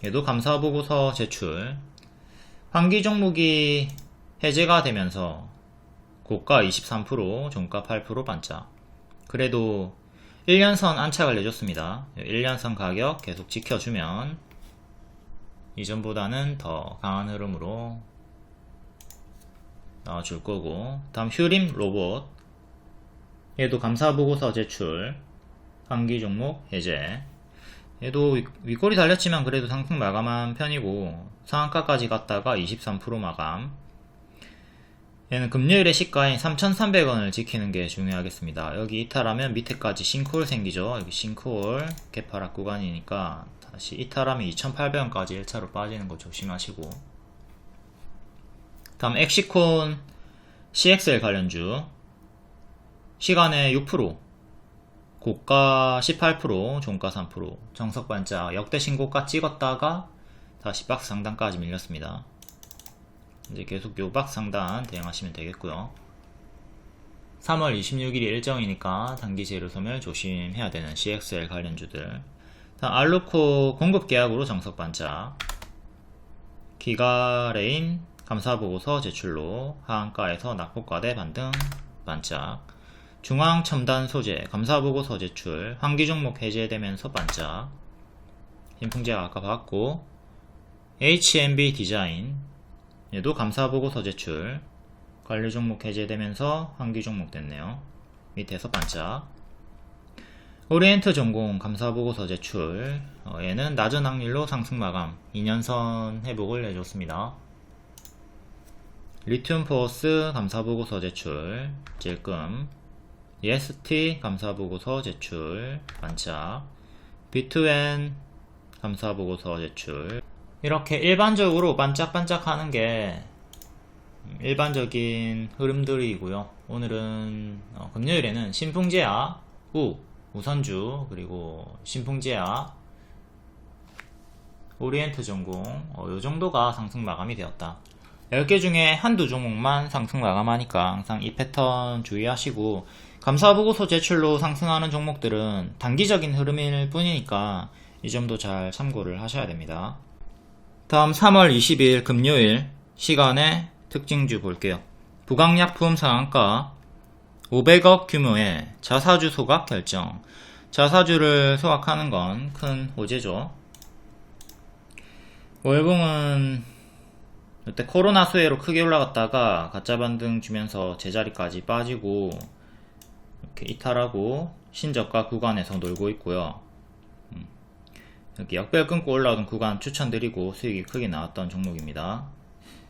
얘도 감사보고서 제출. 환기 종목이 해제가 되면서 고가 23%, 종가 8% 반짝. 그래도 1년선 안착을 내줬습니다. 1년선 가격 계속 지켜주면 이전보다는 더 강한 흐름으로 나와줄 거고, 다음 휴림 로봇, 얘도 감사보고서 제출, 환기 종목 해제. 얘도 윗골이 달렸지만 그래도 상승 마감한 편이고 상한가까지 갔다가 23% 마감. 얘는 금요일의 시가인 3,300원을 지키는 게 중요하겠습니다. 여기 이탈하면 밑에까지 싱크홀 생기죠. 여기 싱크홀 개파락 구간이니까 다시 이탈하면 2,800원까지 1차로 빠지는 거 조심하시고. 다음 엑시콘 CXL 관련주. 시간에 6%, 고가 18%, 종가 3%, 정석 반짝 역대 신고가 찍었다가 다시 박스 상단까지 밀렸습니다. 이제 계속 요 박스 상단 대응하시면 되겠고요. 3월 26일이 일정이니까 단기 재료 소멸 조심해야 되는 CXL 관련주들. 다음 알루코 공급 계약으로 정석 반짝. 기가레인 감사보고서 제출로 하한가에서 낙폭과대 반등 반짝. 중앙첨단 소재 감사보고서 제출, 환기 종목 해제되면서 반짝. 신풍제가 아까 봤고, HMB 디자인 얘도 감사보고서 제출, 관리 종목 해제되면서 환기 종목 됐네요. 밑에서 반짝. 오리엔트 전공 감사보고서 제출, 얘는 낮은 확률로 상승 마감, 2년선 회복을 해줬습니다. 리튬 포어스 감사보고서 제출, 찔끔. EST 감사보고서 제출 반짝. 비트웬 감사보고서 제출. 이렇게 일반적으로 반짝반짝 하는 게 일반적인 흐름들이고요. 오늘은 금요일에는 신풍제약, 우선주, 그리고 신풍제약, 오리엔트 전공 요 정도가 상승 마감이 되었다. 10개 중에 한두 종목만 상승 마감하니까 항상 이 패턴 주의하시고, 감사보고서 제출로 상승하는 종목들은 단기적인 흐름일 뿐이니까 이 점도 잘 참고를 하셔야 됩니다. 다음 3월 20일 금요일 시간에 특징주 볼게요. 부강약품 상한가 500억 규모의 자사주 소각 결정. 자사주를 소각하는 건 큰 호재죠. 월봉은 이때 코로나 수혜로 크게 올라갔다가 가짜 반등 주면서 제자리까지 빠지고 이렇게 이탈하고 신저가 구간에서 놀고 있고요. 여기 역배열 끊고 올라오던 구간 추천드리고 수익이 크게 나왔던 종목입니다.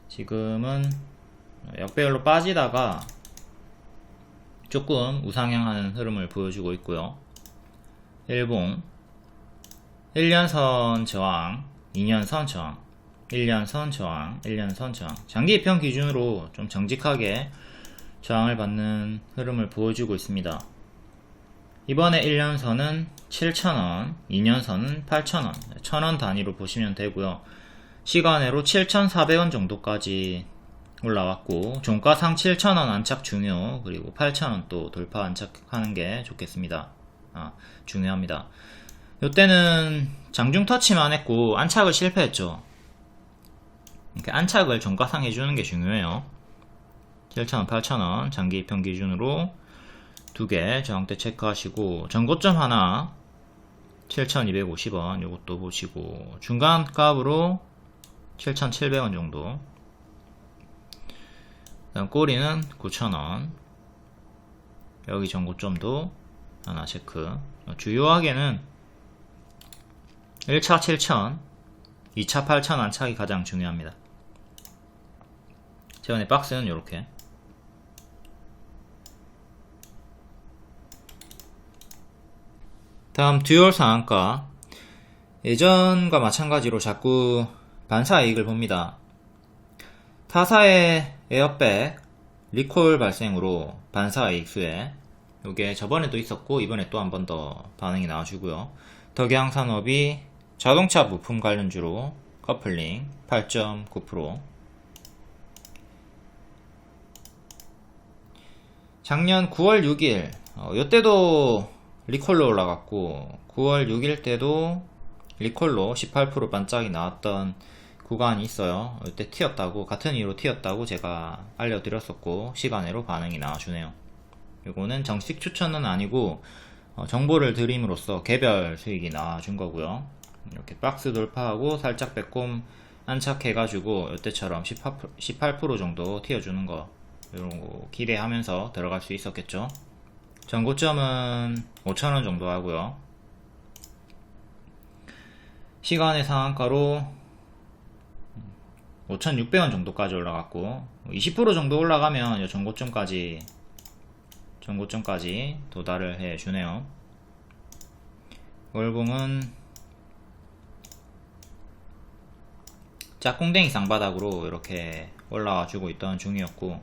지금은 역배열로 빠지다가 조금 우상향하는 흐름을 보여주고 있고요. 일봉 1년선 저항, 2년선 저항, 1년선 저항, 1년선 저항. 장기 입형 기준으로 좀 정직하게 저항을 받는 흐름을 보여주고 있습니다. 이번에 1년선은 7,000원, 2년선은 8,000원, 1,000원 단위로 보시면 되고요. 시간으로 7,400원 정도까지 올라왔고, 종가상 7,000원 안착 중요, 그리고 8,000원 또 돌파 안착하는 게 좋겠습니다. 중요합니다. 이때는 장중 터치만 했고 안착을 실패했죠. 이렇게 안착을 종가상 해주는 게 중요해요. 7,000원, 8,000원 장기 입형 기준으로 2개 저항대 체크하시고, 전고점 하나 7,250원 요것도 보시고, 중간 값으로 7,700원 정도. 그다음 꼬리는 9,000원. 여기 전고점도 하나 체크. 주요하게는 1차 7,000, 2차 8,000 안착이 가장 중요합니다. 최근에 박스는 이렇게. 다음 듀얼 상한가. 예전과 마찬가지로 자꾸 반사이익을 봅니다. 타사의 에어백 리콜 발생으로 반사이익 수혜, 요게 저번에도 있었고 이번에 또 한 번 더 반응이 나와주고요. 덕양산업이 자동차 부품 관련주로 커플링 8.9%. 작년 9월 6일 요때도 리콜로 올라갔고, 9월 6일 때도 리콜로 18% 반짝이 나왔던 구간이 있어요. 이때 튀었다고, 같은 이유로 튀었다고 제가 알려드렸었고, 시간으로 반응이 나와주네요. 이거는 정식 추천은 아니고 정보를 드림으로써 개별 수익이 나와준 거고요. 이렇게 박스 돌파하고 살짝 빼꼼 안착해가지고 이때처럼 18% 정도 튀어주는 거, 이런 거 기대하면서 들어갈 수 있었겠죠. 전고점은 5,000원 정도 하고요. 시간의 상한가로 5,600원 정도까지 올라갔고 20% 정도 올라가면 이 전고점까지 도달을 해주네요. 월봉은 짝꿍댕이 쌍바닥으로 이렇게 올라와 주고 있던 중이었고,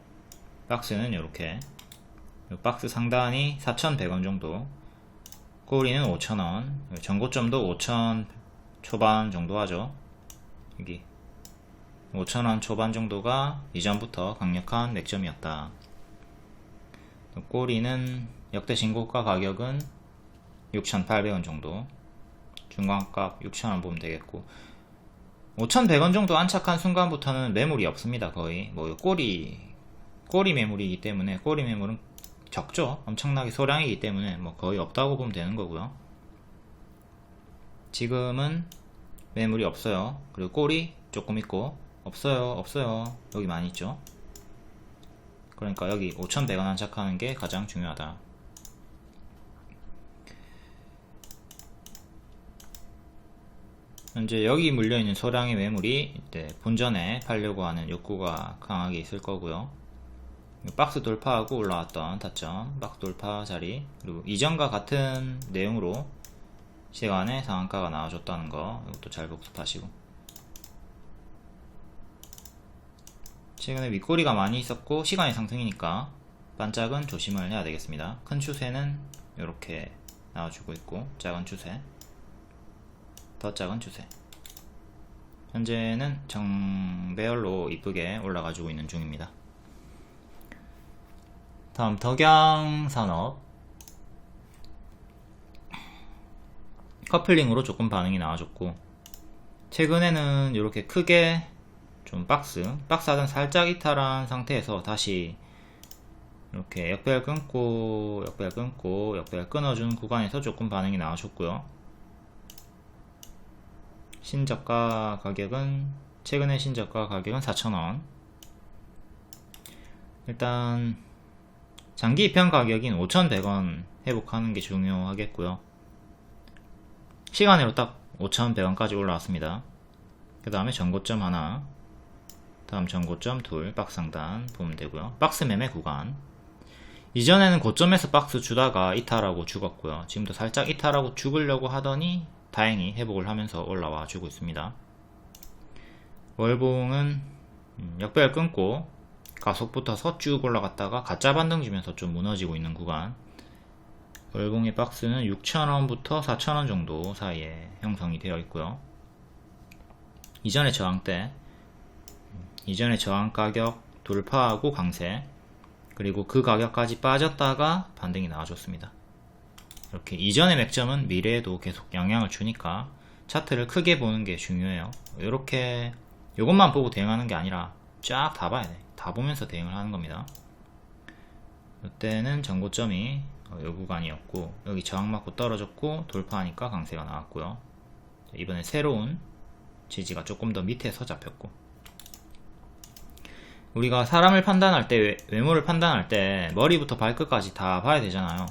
박스는 이렇게 박스 상단이 4,100원 정도, 꼬리는 5,000원, 전고점도 5,000 초반 정도 하죠. 여기 5,000원 초반 정도가 이전부터 강력한 맥점이었다. 꼬리는 역대 신고가 가격은 6,800원 정도, 중간값 6,000원 보면 되겠고, 5,100원 정도 안착한 순간부터는 매물이 없습니다. 거의 뭐 꼬리 매물이기 때문에, 꼬리 매물은 적죠. 엄청나게 소량이기 때문에 뭐 거의 없다고 보면 되는 거고요. 지금은 매물이 없어요. 그리고 꼬리 조금 있고, 없어요. 여기 많이 있죠. 그러니까 여기 5,100원 안착하는 게 가장 중요하다. 현재 여기 물려있는 소량의 매물이 이때 본전에 팔려고 하는 욕구가 강하게 있을 거고요. 박스 돌파하고 올라왔던 타점, 박스 돌파 자리, 그리고 이전과 같은 내용으로 시간에 상한가가 나와줬다는 거, 이것도 잘 복습하시고, 최근에 윗꼬리가 많이 있었고 시간의 상승이니까 반짝은 조심을 해야 되겠습니다. 큰 추세는 이렇게 나와주고 있고, 작은 추세, 더 작은 추세, 현재는 정배열로 이쁘게 올라가지고 있는 중입니다. 다음 덕양산업, 커플링으로 조금 반응이 나와줬고, 최근에는 이렇게 크게 좀 박스 하단 살짝 이탈한 상태에서 다시 이렇게 역배열 끊고 역배열 끊어준 구간에서 조금 반응이 나와줬고요. 신저가 가격은, 최근에 신저가 가격은 4,000원. 일단 장기 입현 가격인 5,100원 회복하는 게 중요하겠고요. 시간으로 딱 5,100원까지 올라왔습니다. 그 다음에 전고점 하나, 다음 전고점 둘, 박스 상단 보면 되고요. 박스 매매 구간, 이전에는 고점에서 박스 주다가 이탈하고 죽었고요. 지금도 살짝 이탈하고 죽으려고 하더니 다행히 회복을 하면서 올라와 주고 있습니다. 월봉은 역배열 끊고 가속부터서 쭉 올라갔다가 가짜 반등 주면서 좀 무너지고 있는 구간, 월봉의 박스는 6,000원부터 4,000원 정도 사이에 형성이 되어 있고요. 이전의 저항대, 이전의 저항 가격 돌파하고 강세, 그리고 그 가격까지 빠졌다가 반등이 나와줬습니다. 이렇게 이전의 맥점은 미래에도 계속 영향을 주니까 차트를 크게 보는 게 중요해요. 이렇게 이것만 보고 대응하는 게 아니라 쫙 다 봐야 돼. 다 보면서 대응을 하는 겁니다. 이때는 전고점이 이 구간이었고, 여기 저항 맞고 떨어졌고 돌파하니까 강세가 나왔고요. 이번에 새로운 지지가 조금 더 밑에서 잡혔고, 우리가 사람을 판단할 때, 외모를 판단할 때 머리부터 발끝까지 다 봐야 되잖아요.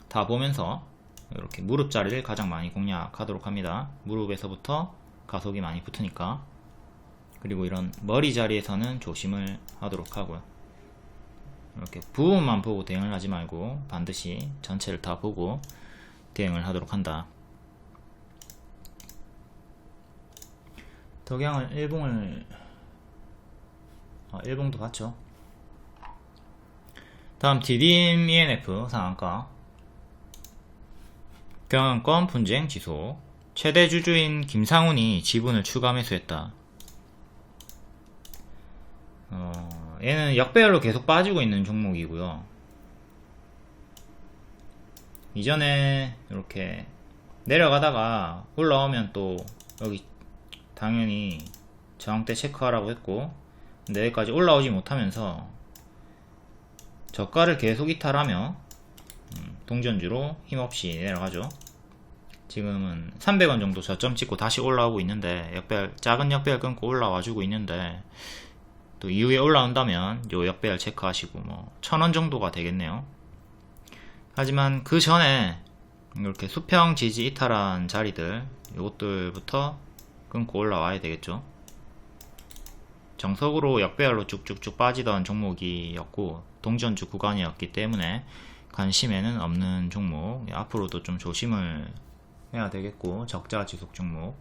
다 보면서 이렇게 무릎 자리를 가장 많이 공략하도록 합니다. 무릎에서부터 가속이 많이 붙으니까. 그리고 이런 머리 자리에서는 조심을 하도록 하고요. 이렇게 부분만 보고 대응을 하지 말고 반드시 전체를 다 보고 대응을 하도록 한다. 덕양을 일봉도 봤죠. 다음 디딤 ENF 상한가, 경영권 분쟁 지소, 최대 주주인 김상훈이 지분을 추가 매수했다. 얘는 역배열로 계속 빠지고 있는 종목이고요. 이전에 이렇게 내려가다가 올라오면 또 여기 당연히 저항대 체크하라고 했고, 근데 여기까지 올라오지 못하면서 저가를 계속 이탈하며 동전주로 힘없이 내려가죠. 지금은 300원 정도 저점 찍고 다시 올라오고 있는데, 작은 역배열 끊고 올라와주고 있는데, 또 이후에 올라온다면 요 역배열 체크하시고 뭐 1000원 정도가 되겠네요. 하지만 그 전에 이렇게 수평 지지 이탈한 자리들 요것들부터 끊고 올라와야 되겠죠. 정석으로 역배열로 쭉쭉쭉 빠지던 종목이었고 동전주 구간이었기 때문에 관심에는 없는 종목, 앞으로도 좀 조심을 해야 되겠고, 적자 지속 종목.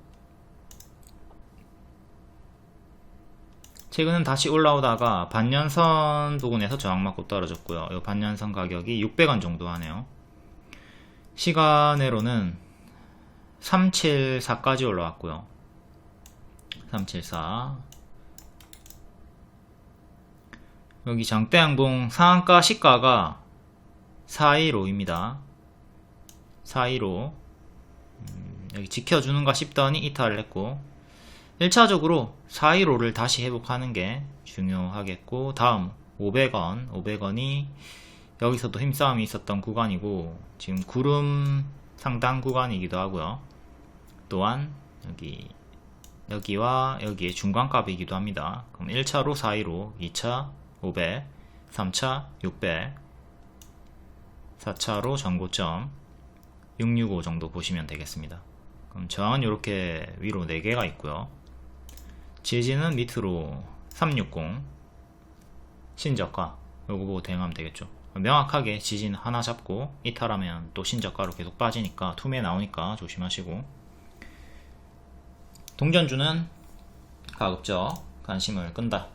최근은 다시 올라오다가 반년선 부근에서 저항 맞고 떨어졌고요. 이 반년선 가격이 600원 정도 하네요. 시간으로는 374까지 올라왔고요. 374. 여기 장대양봉 상한가 시가가 415입니다. 415. 여기 지켜주는가 싶더니 이탈을 했고, 1차적으로 415를 다시 회복하는 게 중요하겠고, 다음 500원이 여기서도 힘싸움이 있었던 구간이고, 지금 구름 상당 구간이기도 하고요. 또한 여기와 여기의 중간값이기도 합니다. 그럼 1차로 415, 2차 500, 3차 600, 4차로 전고점 665 정도 보시면 되겠습니다. 그럼 저항은 이렇게 위로 4개가 있고요. 지지는 밑으로 360 신저가 요거 보고 대응하면 되겠죠. 명확하게 지진 하나 잡고 이탈하면 또 신저가로 계속 빠지니까 투매 나오니까 조심하시고, 동전주는 가급적 관심을 끈다.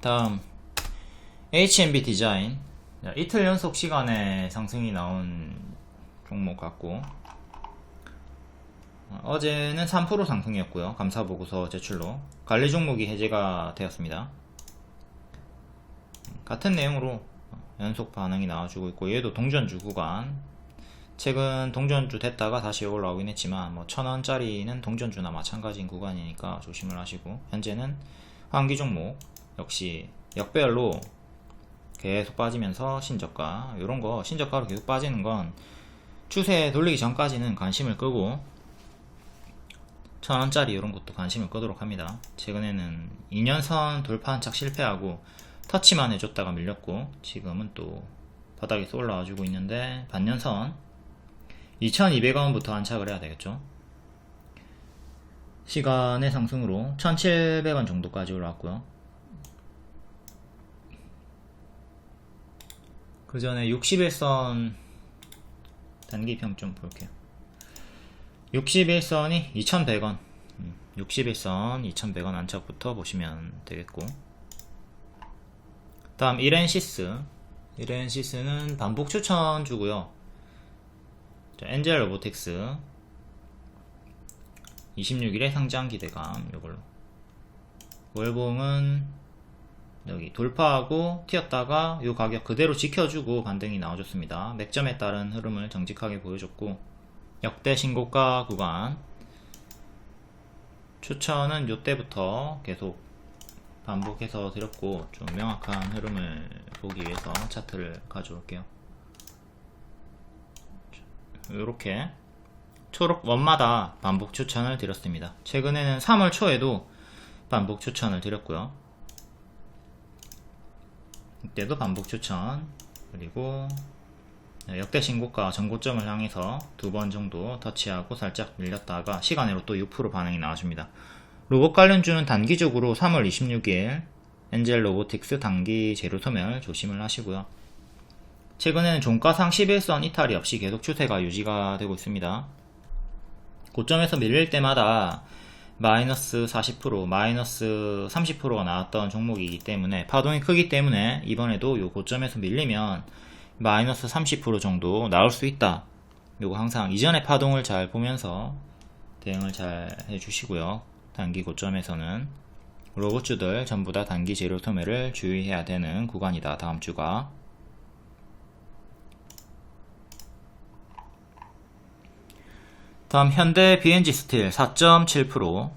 다음 HMB 디자인, 이틀 연속 시간에 상승이 나온 종목 같고, 어제는 3% 상승이었고요. 감사보고서 제출로 관리 종목이 해제가 되었습니다. 같은 내용으로 연속 반응이 나와주고 있고, 얘도 동전주 구간, 최근 동전주 됐다가 다시 올라오긴 했지만 뭐 1000원짜리는 동전주나 마찬가지인 구간이니까 조심을 하시고, 현재는 환기 종목 역시 역배열로 계속 빠지면서 신저가, 요런거 신저가로 계속 빠지는 건 추세 돌리기 전까지는 관심을 끄고, 1000원짜리 이런 것도 관심을 끄도록 합니다. 최근에는 2년선 돌파한 착 실패하고 터치만 해줬다가 밀렸고, 지금은 또 바닥에서 올라와주고 있는데, 반년선 2200원부터 안착을 해야 되겠죠. 시간의 상승으로 1700원 정도까지 올라왔고요. 그 전에 61선 단기평 좀 볼게요. 61선이 2100원, 61선 2100원 안착부터 보시면 되겠고, 다음 이렌시스는 반복 추천 주고요. 엔젤 로보틱스 26일에 상장 기대감, 요걸로. 월봉은 여기 돌파하고 튀었다가 요 가격 그대로 지켜주고 반등이 나와줬습니다. 맥점에 따른 흐름을 정직하게 보여줬고, 역대 신고가 구간 추천은 요때부터 계속 반복해서 드렸고, 좀 명확한 흐름을 보기 위해서 차트를 가져올게요. 요렇게 초록 원마다 반복 추천을 드렸습니다. 최근에는 3월 초에도 반복 추천을 드렸고요. 이때도 반복 추천, 그리고 역대 신고가 전고점을 향해서 2번 정도 터치하고 살짝 밀렸다가 시간으로 또 6% 반응이 나와줍니다. 로봇 관련주는 단기적으로 3월 26일 엔젤 로보틱스 단기 재료 소멸 조심을 하시고요. 최근에는 종가상 11선 이탈이 없이 계속 추세가 유지가 되고 있습니다. 고점에서 밀릴 때마다 마이너스 40%, 마이너스 30%가 나왔던 종목이기 때문에, 파동이 크기 때문에 이번에도 요 고점에서 밀리면 마이너스 30% 정도 나올 수 있다. 요거 항상 이전의 파동을 잘 보면서 대응을 잘 해주시고요. 단기 고점에서는 로봇주들 전부 다 단기 재료 소매를 주의해야 되는 구간이다. 다음 주가. 다음 현대 BNG 스틸 4.7%,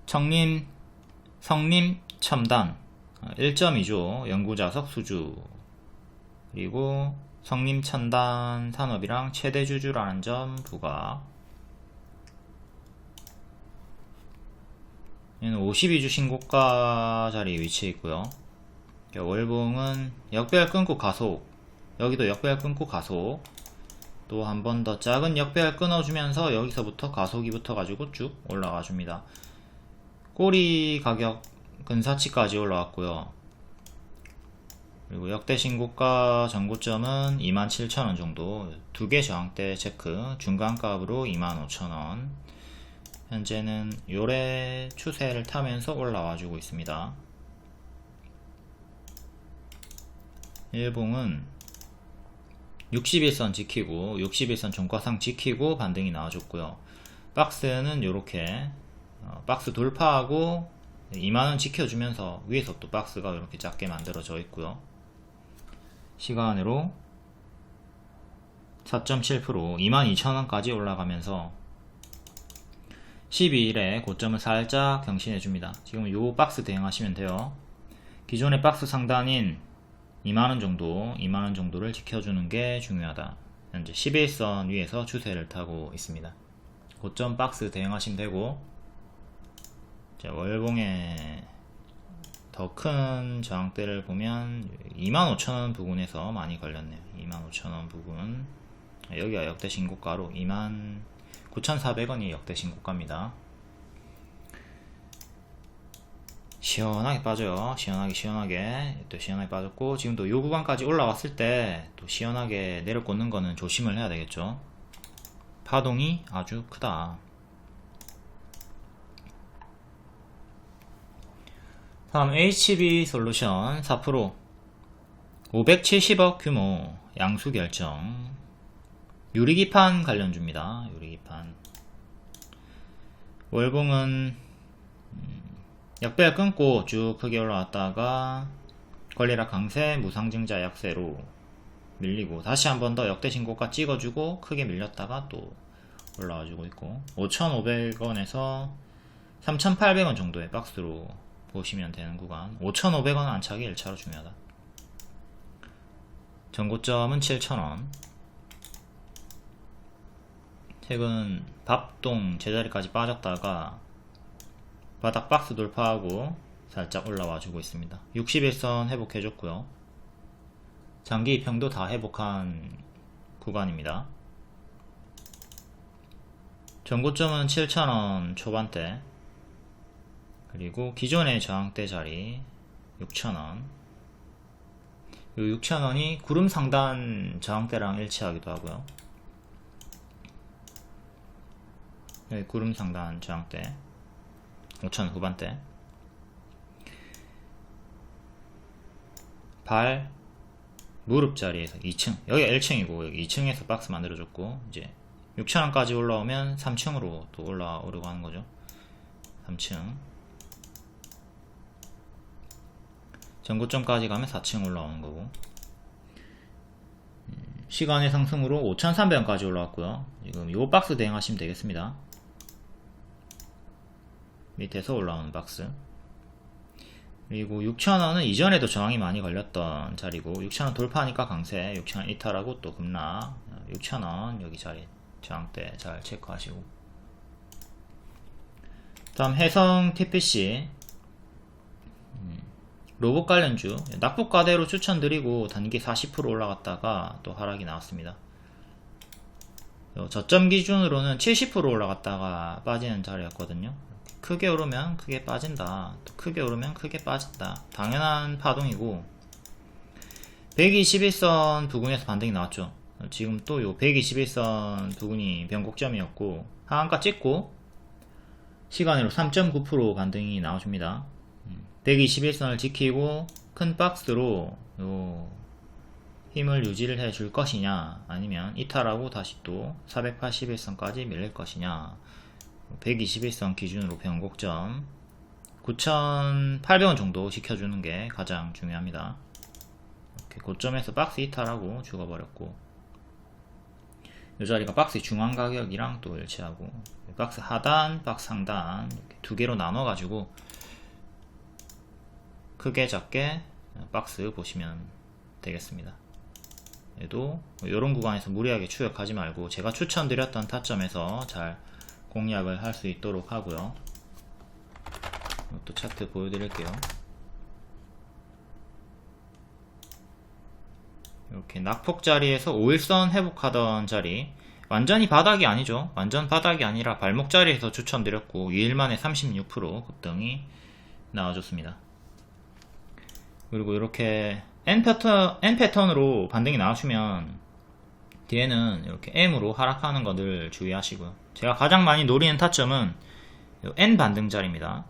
성림 첨단 1.2조 연구자석 수주, 그리고 성림첨단 산업이랑 최대주주라는 점 부각. 얘는 52주 신고가 자리에 위치해 있고요. 월봉은 역배열 끊고 가속, 여기도 역배열 끊고 가속, 또 한 번 더 작은 역배열 끊어주면서 여기서부터 가속이 붙어가지고 쭉 올라가 줍니다. 꼬리 가격 근사치까지 올라왔고요. 그리고 역대 신고가 전고점은 27,000원 정도, 두 개 저항대 체크, 중간값으로 25,000원. 현재는 요래 추세를 타면서 올라와 주고 있습니다. 일봉은 61선 지키고 61선 종가상 지키고 반등이 나와줬고요. 박스는 요렇게 박스 돌파하고 2만원 지켜주면서 위에서 또 박스가 이렇게 작게 만들어져 있고요. 시간으로 4.7% 22,000원까지 올라가면서 12일에 고점을 살짝 경신해줍니다. 지금 요 박스 대응하시면 돼요. 기존의 박스 상단인 2만원 정도, 2만원 정도를 지켜주는 게 중요하다. 현재 11선 위에서 추세를 타고 있습니다. 고점 박스 대응하시면 되고, 자, 월봉의 더 큰 저항대를 보면 25,000원 부근에서 많이 걸렸네요. 25,000원 부근. 여기가 역대 신고가로 29,400원이 역대 신고가입니다. 시원하게 빠져요. 시원하게 또 시원하게 빠졌고, 지금 또 요 구간까지 올라왔을 때 또 시원하게 내려꽂는 거는 조심을 해야 되겠죠. 파동이 아주 크다. 다음 HB솔루션 4% 570억 규모 양수 결정. 유리기판 관련주입니다. 유리기판. 월봉은 역배열 끊고 쭉 크게 올라왔다가 권리락 강세, 무상증자 약세로 밀리고 다시 한 번 더 역대 신고가 찍어주고 크게 밀렸다가 또 올라와주고 있고, 5,500원에서 3,800원 정도의 박스로 보시면 되는 구간. 5,500원 안착이 1차로 중요하다. 전고점은 7,000원. 최근 밥동 제자리까지 빠졌다가 바닥 박스 돌파하고 살짝 올라와 주고 있습니다. 61선 회복해줬고요. 장기 이평도 다 회복한 구간입니다. 전고점은 7,000원 초반대, 그리고 기존의 저항대 자리 6,000원. 이 6,000원이 구름 상단 저항대랑 일치하기도 하고요. 여기 구름 상단 저항대 5,000원 후반대. 발 무릎 자리에서 2층, 여기가 1층이고 여기 2층에서 박스 만들어줬고, 이제 6,000원까지 올라오면 3층으로 또 올라오려고 하는 거죠. 3층. 전고점까지 가면 4층 올라오는 거고, 시간의 상승으로 5,300원까지 올라왔고요. 지금 요 박스 대응하시면 되겠습니다. 밑에서 올라오는 박스. 그리고 6,000원은 이전에도 저항이 많이 걸렸던 자리고, 6,000원 돌파하니까 강세, 6,000원 이탈하고 또 급락. 6,000원 여기 자리 저항대 잘 체크하시고, 다음 해성 TPC 로봇 관련주 낙폭과대로 추천드리고 단기 40% 올라갔다가 또 하락이 나왔습니다. 저점 기준으로는 70% 올라갔다가 빠지는 자리였거든요. 크게 오르면 크게 빠진다, 또 크게 오르면 크게 빠진다, 당연한 파동이고, 121선 부근에서 반등이 나왔죠. 지금 또 요 121선 부근이 변곡점이었고, 하한가 찍고 시간으로 3.9% 반등이 나와줍니다. 121선을 지키고 큰 박스로 요 힘을 유지를 해줄 것이냐, 아니면 이탈하고 다시 또 481선까지 밀릴 것이냐. 121선 기준으로 변곡점 9,800원 정도 지켜주는 게 가장 중요합니다. 이렇게 고점에서 박스 이탈하고 죽어버렸고, 이 자리가 박스 중앙 가격이랑 또 일치하고, 박스 하단, 박스 상단 이렇게 두 개로 나눠 가지고 크게 작게 박스 보시면 되겠습니다. 얘도 이런 구간에서 무리하게 추격하지 말고 제가 추천드렸던 타점에서 잘 공략을 할 수 있도록 하고요. 또 차트 보여드릴게요. 이렇게 낙폭 자리에서 5일선 회복하던 자리, 완전히 바닥이 아니죠. 완전 바닥이 아니라 발목 자리에서 추천드렸고 2일 만에 36% 급등이 나와줬습니다. 그리고 이렇게 N 패턴으로 반등이 나와주면 뒤에는 이렇게 M으로 하락하는 거 늘 주의하시고요. 제가 가장 많이 노리는 타점은 N 반등 자리입니다.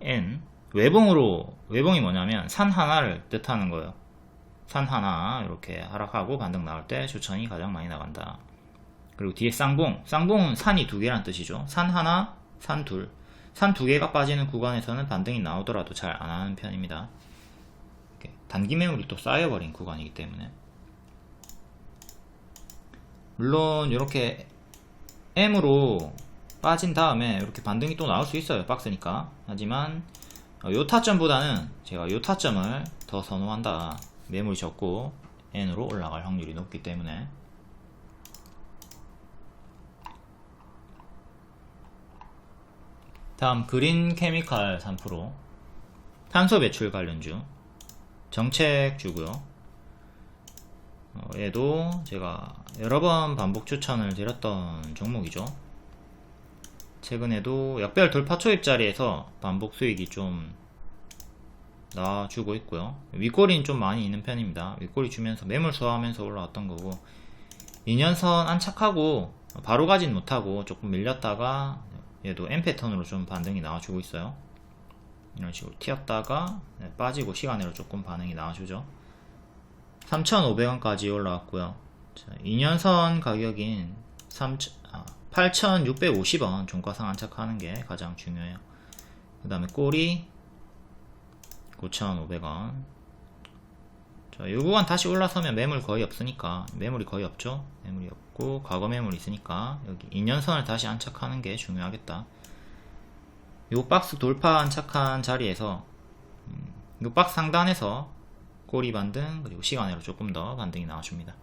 N 외봉이 뭐냐면 산 하나를 뜻하는 거예요. 산 하나 이렇게 하락하고 반등 나올 때 추천이 가장 많이 나간다. 그리고 뒤에 쌍봉은 산이 두 개란 뜻이죠. 산 하나, 산 둘. 산 두 개가 빠지는 구간에서는 반등이 나오더라도 잘 안 하는 편입니다. 단기 매물이 또 쌓여버린 구간이기 때문에. 물론 이렇게 M으로 빠진 다음에 이렇게 반등이 또 나올 수 있어요. 박스니까. 하지만 요 타점보다는 제가 요 타점을 더 선호한다. 매물이 적고 N으로 올라갈 확률이 높기 때문에. 다음 그린 케미칼 3%, 탄소 배출 관련주, 정책주고요. 얘도 제가 여러 번 반복 추천을 드렸던 종목이죠. 최근에도 역별 돌파 초입 자리에서 반복 수익이 좀 나와주고 있고요. 윗꼬리는 좀 많이 있는 편입니다. 윗꼬리 주면서 매물 소화하면서 올라왔던 거고, 2년선 안착하고 바로 가진 못하고 조금 밀렸다가 얘도 M 패턴으로 좀 반등이 나와주고 있어요. 이런 식으로 튀었다가 빠지고 시간으로 조금 반응이 나와주죠. 3,500원까지 올라왔고요. 자, 2년선 가격인 8,650원 종가상 안착하는 게 가장 중요해요. 그 다음에 꼬리 9,500원. 자, 이 구간 다시 올라서면 매물 거의 없으니까, 매물이 거의 없죠. 매물이 없고 과거 매물이 있으니까 여기 2년선을 다시 안착하는 게 중요하겠다. 요 박스 돌파 안착한 자리에서 요 박스 상단에서 꼬리 반등, 그리고 시간으로 조금 더 반등이 나와줍니다.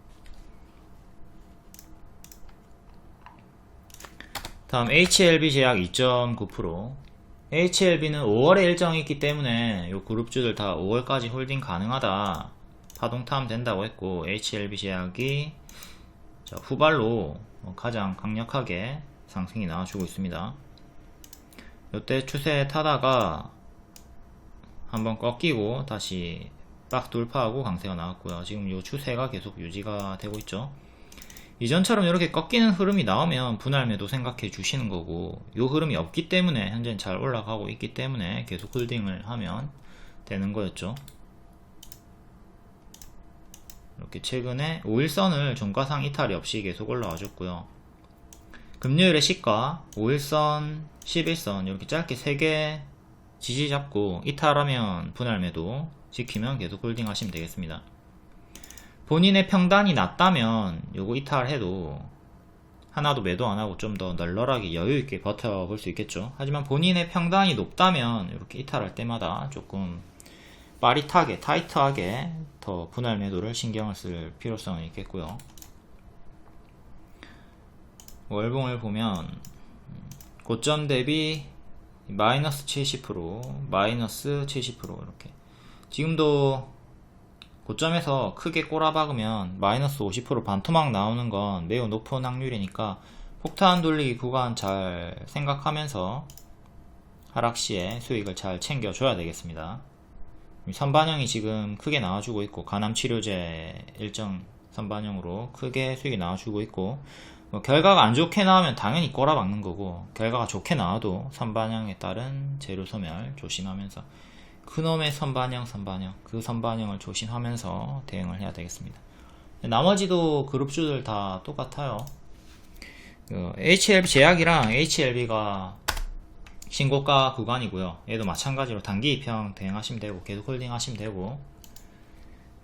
다음 HLB 제약 2.9%. HLB는 5월에 일정이 있기 때문에 요 그룹주들 다 5월까지 홀딩 가능하다, 파동타면 된다고 했고, HLB 제약이 후발로 가장 강력하게 상승이 나와주고 있습니다. 이때 추세 타다가 한번 꺾이고 다시 박스 돌파하고 강세가 나왔고요. 지금 이 추세가 계속 유지가 되고 있죠. 이전처럼 이렇게 꺾이는 흐름이 나오면 분할 매도 생각해 주시는 거고, 이 흐름이 없기 때문에 현재는 잘 올라가고 있기 때문에 계속 홀딩을 하면 되는 거였죠. 이렇게 최근에 5일선을 종가상 이탈이 없이 계속 올라와 줬고요. 금요일에 시가 5일선, 11선 이렇게 짧게 3개 지지 잡고 이탈하면 분할 매도, 지키면 계속 홀딩 하시면 되겠습니다. 본인의 평단이 낮다면 요거 이탈해도 하나도 매도 안하고 좀 더 널널하게 여유있게 버텨볼 수 있겠죠. 하지만 본인의 평단이 높다면 이렇게 이탈할 때마다 조금 빠릿하게, 타이트하게 더 분할 매도를 신경을 쓸 필요성이 있겠고요. 월봉을 보면 고점 대비 마이너스 70%, 마이너스 70% 이렇게. 지금도 고점에서 크게 꼬라박으면 마이너스 50% 반토막 나오는 건 매우 높은 확률이니까 폭탄 돌리기 구간 잘 생각하면서 하락시에 수익을 잘 챙겨줘야 되겠습니다. 선반영이 지금 크게 나와주고 있고, 간암치료제 일정 선반영으로 크게 수익이 나와주고 있고, 결과가 안 좋게 나오면 당연히 꼬라박는 거고, 결과가 좋게 나와도 선반영에 따른 재료 소멸 조심하면서, 그놈의 선반영 그 선반영을 조심하면서 대응을 해야 되겠습니다. 나머지도 그룹주들 다 똑같아요. HLB 제약이랑 HLB가 신고가 구간이고요. 얘도 마찬가지로 단기 입형 대응하시면 되고 계속 홀딩 하시면 되고,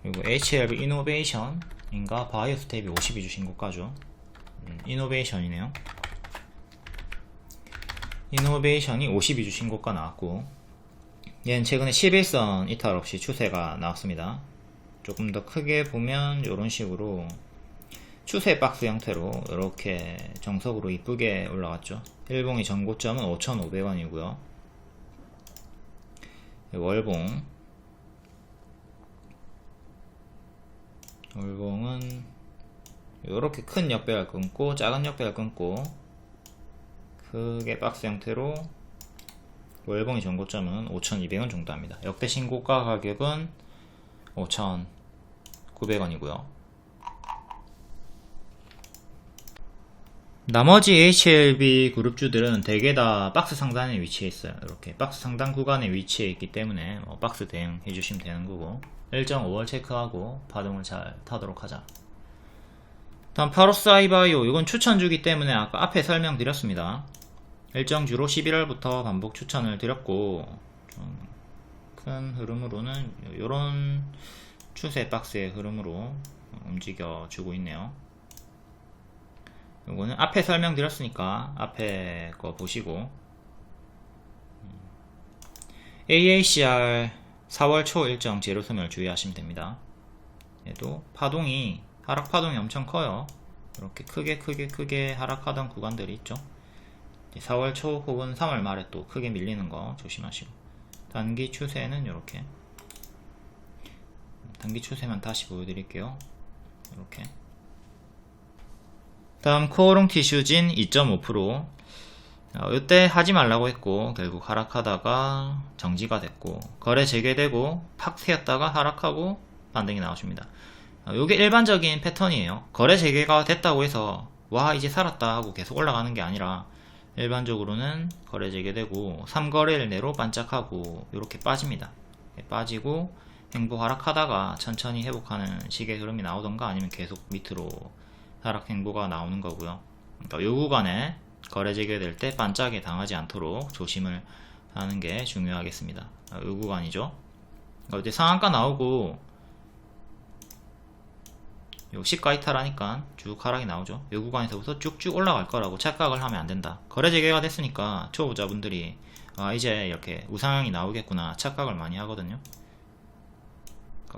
그리고 HLB 이노베이션인가 바이오스텝이 52주 신고가죠. 이노베이션이네요. 이노베이션이 52주 신고가 나왔고, 얘는 최근에 11선 이탈 없이 추세가 나왔습니다. 조금 더 크게 보면 이런 식으로 추세 박스 형태로 이렇게 정석으로 이쁘게 올라갔죠. 일봉이 전고점은 5,500원이고요. 월봉은 이렇게 큰 역배열 끊고 작은 역배열 끊고 크게 박스 형태로 월봉이 전고점은 5,200원 정도 합니다. 역대 신고가 가격은 5,900원이고요. 나머지 HLB 그룹주들은 대개 다 박스 상단에 위치해 있어요. 이렇게 박스 상단 구간에 위치해 있기 때문에 박스 대응 해주시면 되는 거고, 일정 5월 체크하고 파동을 잘 타도록 하자. 다음 파로스 아이바이오, 이건 추천주기 때문에 아까 앞에 설명드렸습니다. 일정주로 11월부터 반복 추천을 드렸고, 좀 큰 흐름으로는 이런 추세 박스의 흐름으로 움직여 주고 있네요. 이거는 앞에 설명드렸으니까 앞에 거 보시고, AACR 4월 초 일정 제로소멸 주의하시면 됩니다. 얘도 파동이 하락 파동이 엄청 커요. 이렇게 크게 하락하던 구간들이 있죠. 4월 초 혹은 3월 말에 또 크게 밀리는 거 조심하시고, 단기 추세는 이렇게, 단기 추세만 다시 보여드릴게요. 이렇게. 다음 코오롱 티슈진 2.5%. 이때 하지 말라고 했고 결국 하락하다가 정지가 됐고, 거래 재개되고 팍 세었다가 하락하고 반등이 나와줍니다. 이게 일반적인 패턴이에요. 거래 재개가 됐다고 해서 와 이제 살았다 하고 계속 올라가는 게 아니라, 일반적으로는 거래 재개되고 3거래일 내로 반짝하고 이렇게 빠집니다. 빠지고 행보 하락하다가 천천히 회복하는 식의 흐름이 나오던가, 아니면 계속 밑으로 하락 행보가 나오는 거고요. 그러니까 요 구간에 거래 재개될 때 반짝에 당하지 않도록 조심을 하는 게 중요하겠습니다. 요 구간이죠. 이제 상한가 나오고 요 시가 이탈하니까 쭉 하락이 나오죠. 요 구간에서부터 쭉쭉 올라갈 거라고 착각을 하면 안 된다. 거래 재개가 됐으니까 초보자분들이 이제 이렇게 우상향이 나오겠구나 착각을 많이 하거든요.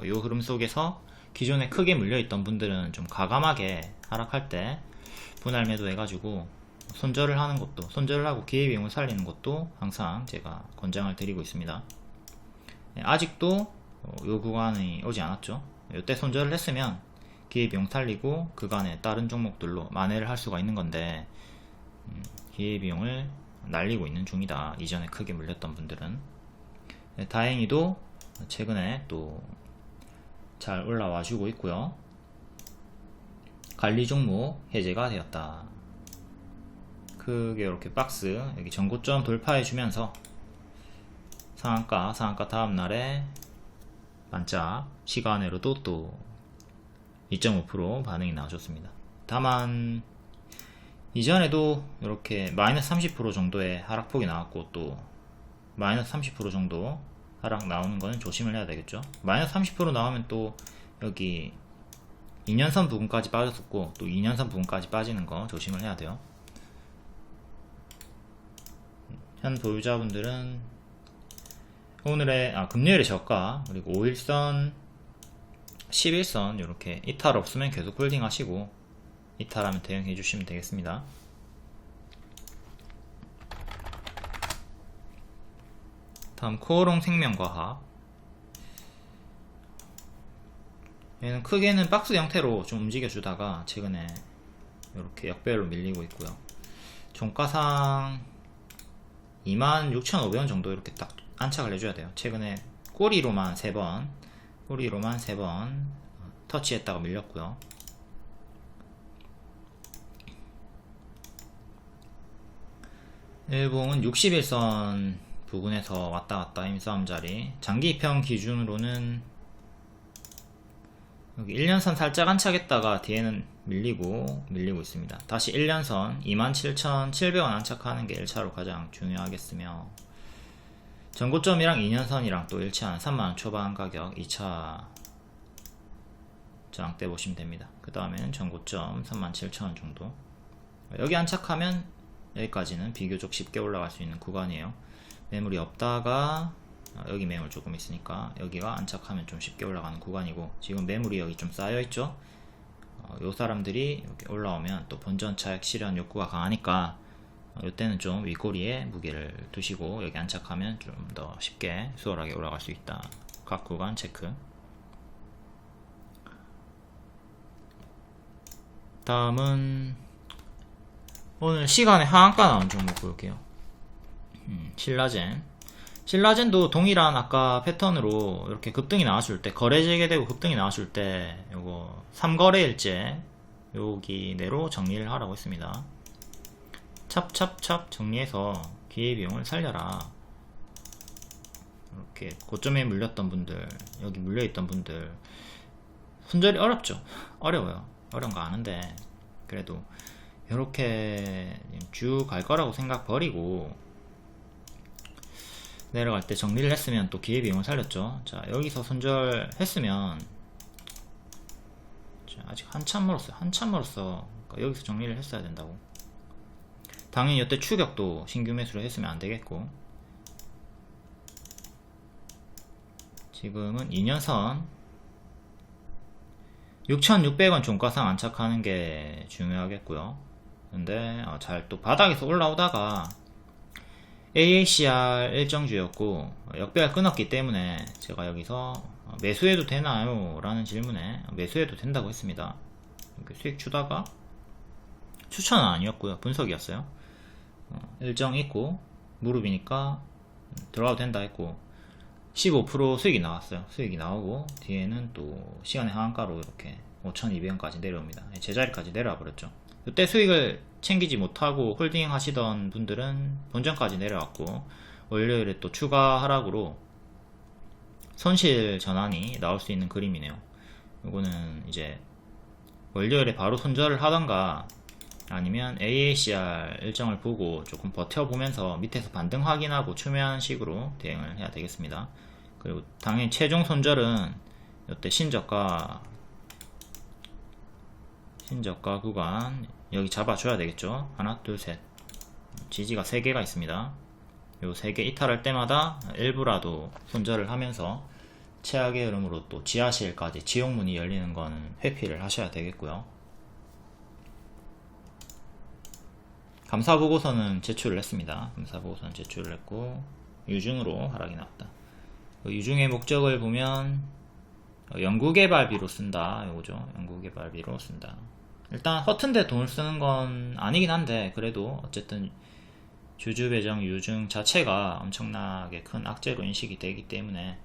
요 흐름 속에서 기존에 크게 물려있던 분들은 좀 과감하게 하락할 때 분할 매도 해가지고 손절을 하는 것도, 손절을 하고 기회비용을 살리는 것도 항상 제가 권장을 드리고 있습니다. 아직도 요 구간이 오지 않았죠. 요때 손절을 했으면 기회비용 살리고 그간에 다른 종목들로 만회를 할 수가 있는 건데, 기회비용을 날리고 있는 중이다. 이전에 크게 물렸던 분들은. 다행히도 최근에 또 잘 올라와 주고 있고요. 관리 종목 해제가 되었다. 크게 이렇게 박스 여기 전고점 돌파해 주면서 상한가 다음날에 반짝 시간으로도 또 2.5% 반응이 나와줬습니다. 다만 이전에도 이렇게 마이너스 30% 정도의 하락폭이 나왔고, 또 마이너스 30% 정도 하락 나오는 거는 조심을 해야 되겠죠. 마이너스 30% 나오면 또 여기 2년선 부분까지 빠졌었고, 또 2년선 부분까지 빠지는 거 조심을 해야 돼요. 현 보유자분들은 오늘의 금요일의 저가, 그리고 5일선 11선 이렇게 이탈 없으면 계속 홀딩 하시고, 이탈하면 대응해 주시면 되겠습니다. 다음 코오롱 생명과학, 얘는 크게는 박스 형태로 좀 움직여 주다가 최근에 이렇게 역배열로 밀리고 있고요. 종가상 26,500원 정도 이렇게 딱 안착을 해줘야 돼요. 최근에 꼬리로만 3번 터치했다가 밀렸고요. 일봉은 61선 부근에서 왔다갔다 힘싸움 자리, 장기평 기준으로는 여기 1년선 살짝 안착했다가 뒤에는 밀리고 있습니다. 다시 1년선 27,700원 안착하는 게 1차로 가장 중요하겠으며, 전고점이랑 2년선이랑 또 일치하는 3만원 초반 가격 2차 저항대 보시면 됩니다. 그 다음에는 전고점 37,000원 정도, 여기 안착하면 여기까지는 비교적 쉽게 올라갈 수 있는 구간이에요. 매물이 없다가 여기 매물 조금 있으니까 여기가 안착하면 좀 쉽게 올라가는 구간이고, 지금 매물이 여기 좀 쌓여있죠. 요 사람들이 이렇게 올라오면 또 본전 차익 실현 욕구가 강하니까 이때는 좀 윗꼬리에 무게를 두시고 여기 안착하면 좀 더 쉽게 수월하게 올라갈 수 있다. 각 구간 체크. 다음은 오늘 시간에 하한가 나온 종목 볼게요. 신라젠도 동일한 아까 패턴으로 이렇게 급등이 나왔을 때, 거래 재개되고 급등이 나왔을 때 요거 3거래일째 여기 내로 정리를 하라고 했습니다. 찹찹찹 정리해서 기회비용을 살려라. 이렇게 고점에 물렸던 분들, 여기 물려있던 분들, 손절이 어렵죠. 어려워요. 어려운 거 아는데 그래도 이렇게 쭉 갈 거라고 생각 버리고 내려갈 때 정리를 했으면 또 기회비용을 살렸죠. 자, 여기서 손절 했으면 아직 한참 멀었어. 그러니까 여기서 정리를 했어야 된다고. 당연히 이때 추격도 신규 매수를 했으면 안 되겠고, 지금은 2년선 6,600원 종가상 안착하는 게 중요하겠고요. 근데 잘 또 바닥에서 올라오다가 AACR 일정주였고 역배가 끊었기 때문에 제가 여기서 매수해도 되나요? 라는 질문에 매수해도 된다고 했습니다. 이렇게 수익 주다가 추천은 아니었고요. 분석이었어요. 일정 있고 무릎이니까 들어가도 된다 했고 15% 수익이 나왔어요. 수익이 나오고 뒤에는 또 시간의 하한가로 이렇게 5,200원까지 내려옵니다. 제자리까지 내려와 버렸죠. 이때 수익을 챙기지 못하고 홀딩 하시던 분들은 본전까지 내려왔고, 월요일에 또 추가 하락으로 손실 전환이 나올 수 있는 그림이네요. 이거는 이제 월요일에 바로 손절을 하던가 아니면 AACR 일정을 보고 조금 버텨보면서 밑에서 반등 확인하고 추매하는 식으로 대응을 해야 되겠습니다. 그리고 당연히 최종 손절은 이때 신저가 구간 여기 잡아줘야 되겠죠. 하나 둘셋 지지가 3개가 있습니다. 요 3개 이탈할 때마다 일부라도 손절을 하면서 최악의 흐름으로 또 지하실까지 지옥문이 열리는 건 회피를 하셔야 되겠고요. 감사보고서는 제출을 했습니다. 감사보고서는 제출을 했고 유증으로 하락이 나왔다. 유증의 목적을 보면 연구개발비로 쓴다 요거죠. 연구개발비로 쓴다. 일단 허튼데 돈을 쓰는 건 아니긴 한데 그래도 어쨌든 주주배정 유증 자체가 엄청나게 큰 악재로 인식이 되기 때문에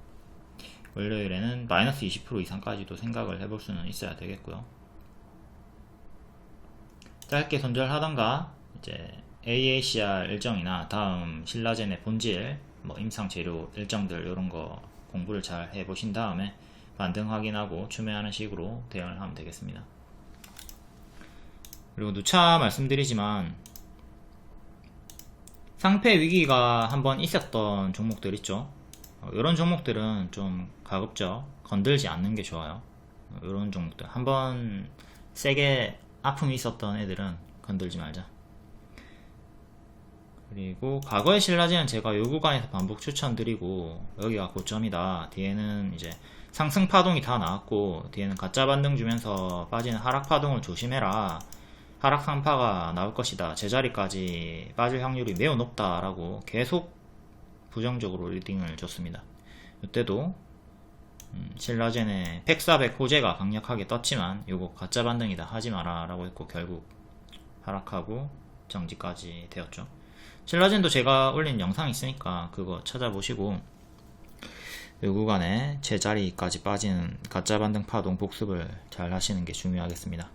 월요일에는 마이너스 20% 이상까지도 생각을 해볼 수는 있어야 되겠고요. 짧게 손절하던가 이제 AACR 일정이나 다음 신라젠의 본질 임상재료 일정들 이런거 공부를 잘 해보신 다음에 반등 확인하고 추매하는 식으로 대응을 하면 되겠습니다. 그리고 누차 말씀드리지만 상패 위기가 한번 있었던 종목들 있죠. 이런 종목들은 좀 가급적 건들지 않는 게 좋아요. 이런 종목들 한번 세게 아픔이 있었던 애들은 건들지 말자. 그리고 과거의 신라젠은 제가 요 구간에서 반복 추천드리고 여기가 고점이다. 뒤에는 이제 상승 파동이 다 나왔고 뒤에는 가짜 반등 주면서 빠지는 하락 파동을 조심해라. 하락 상파가 나올 것이다. 제자리까지 빠질 확률이 매우 높다 라고 계속 부정적으로 리딩을 줬습니다. 이때도 신라젠의 팩400 호재가 강력하게 떴지만 요거 가짜 반등이다 하지마라 라고 했고 결국 하락하고 정지까지 되었죠. 신라젠도 제가 올린 영상이 있으니까 그거 찾아보시고 요 구간에 제자리까지 빠지는 가짜 반등 파동 복습을 잘 하시는 게 중요하겠습니다.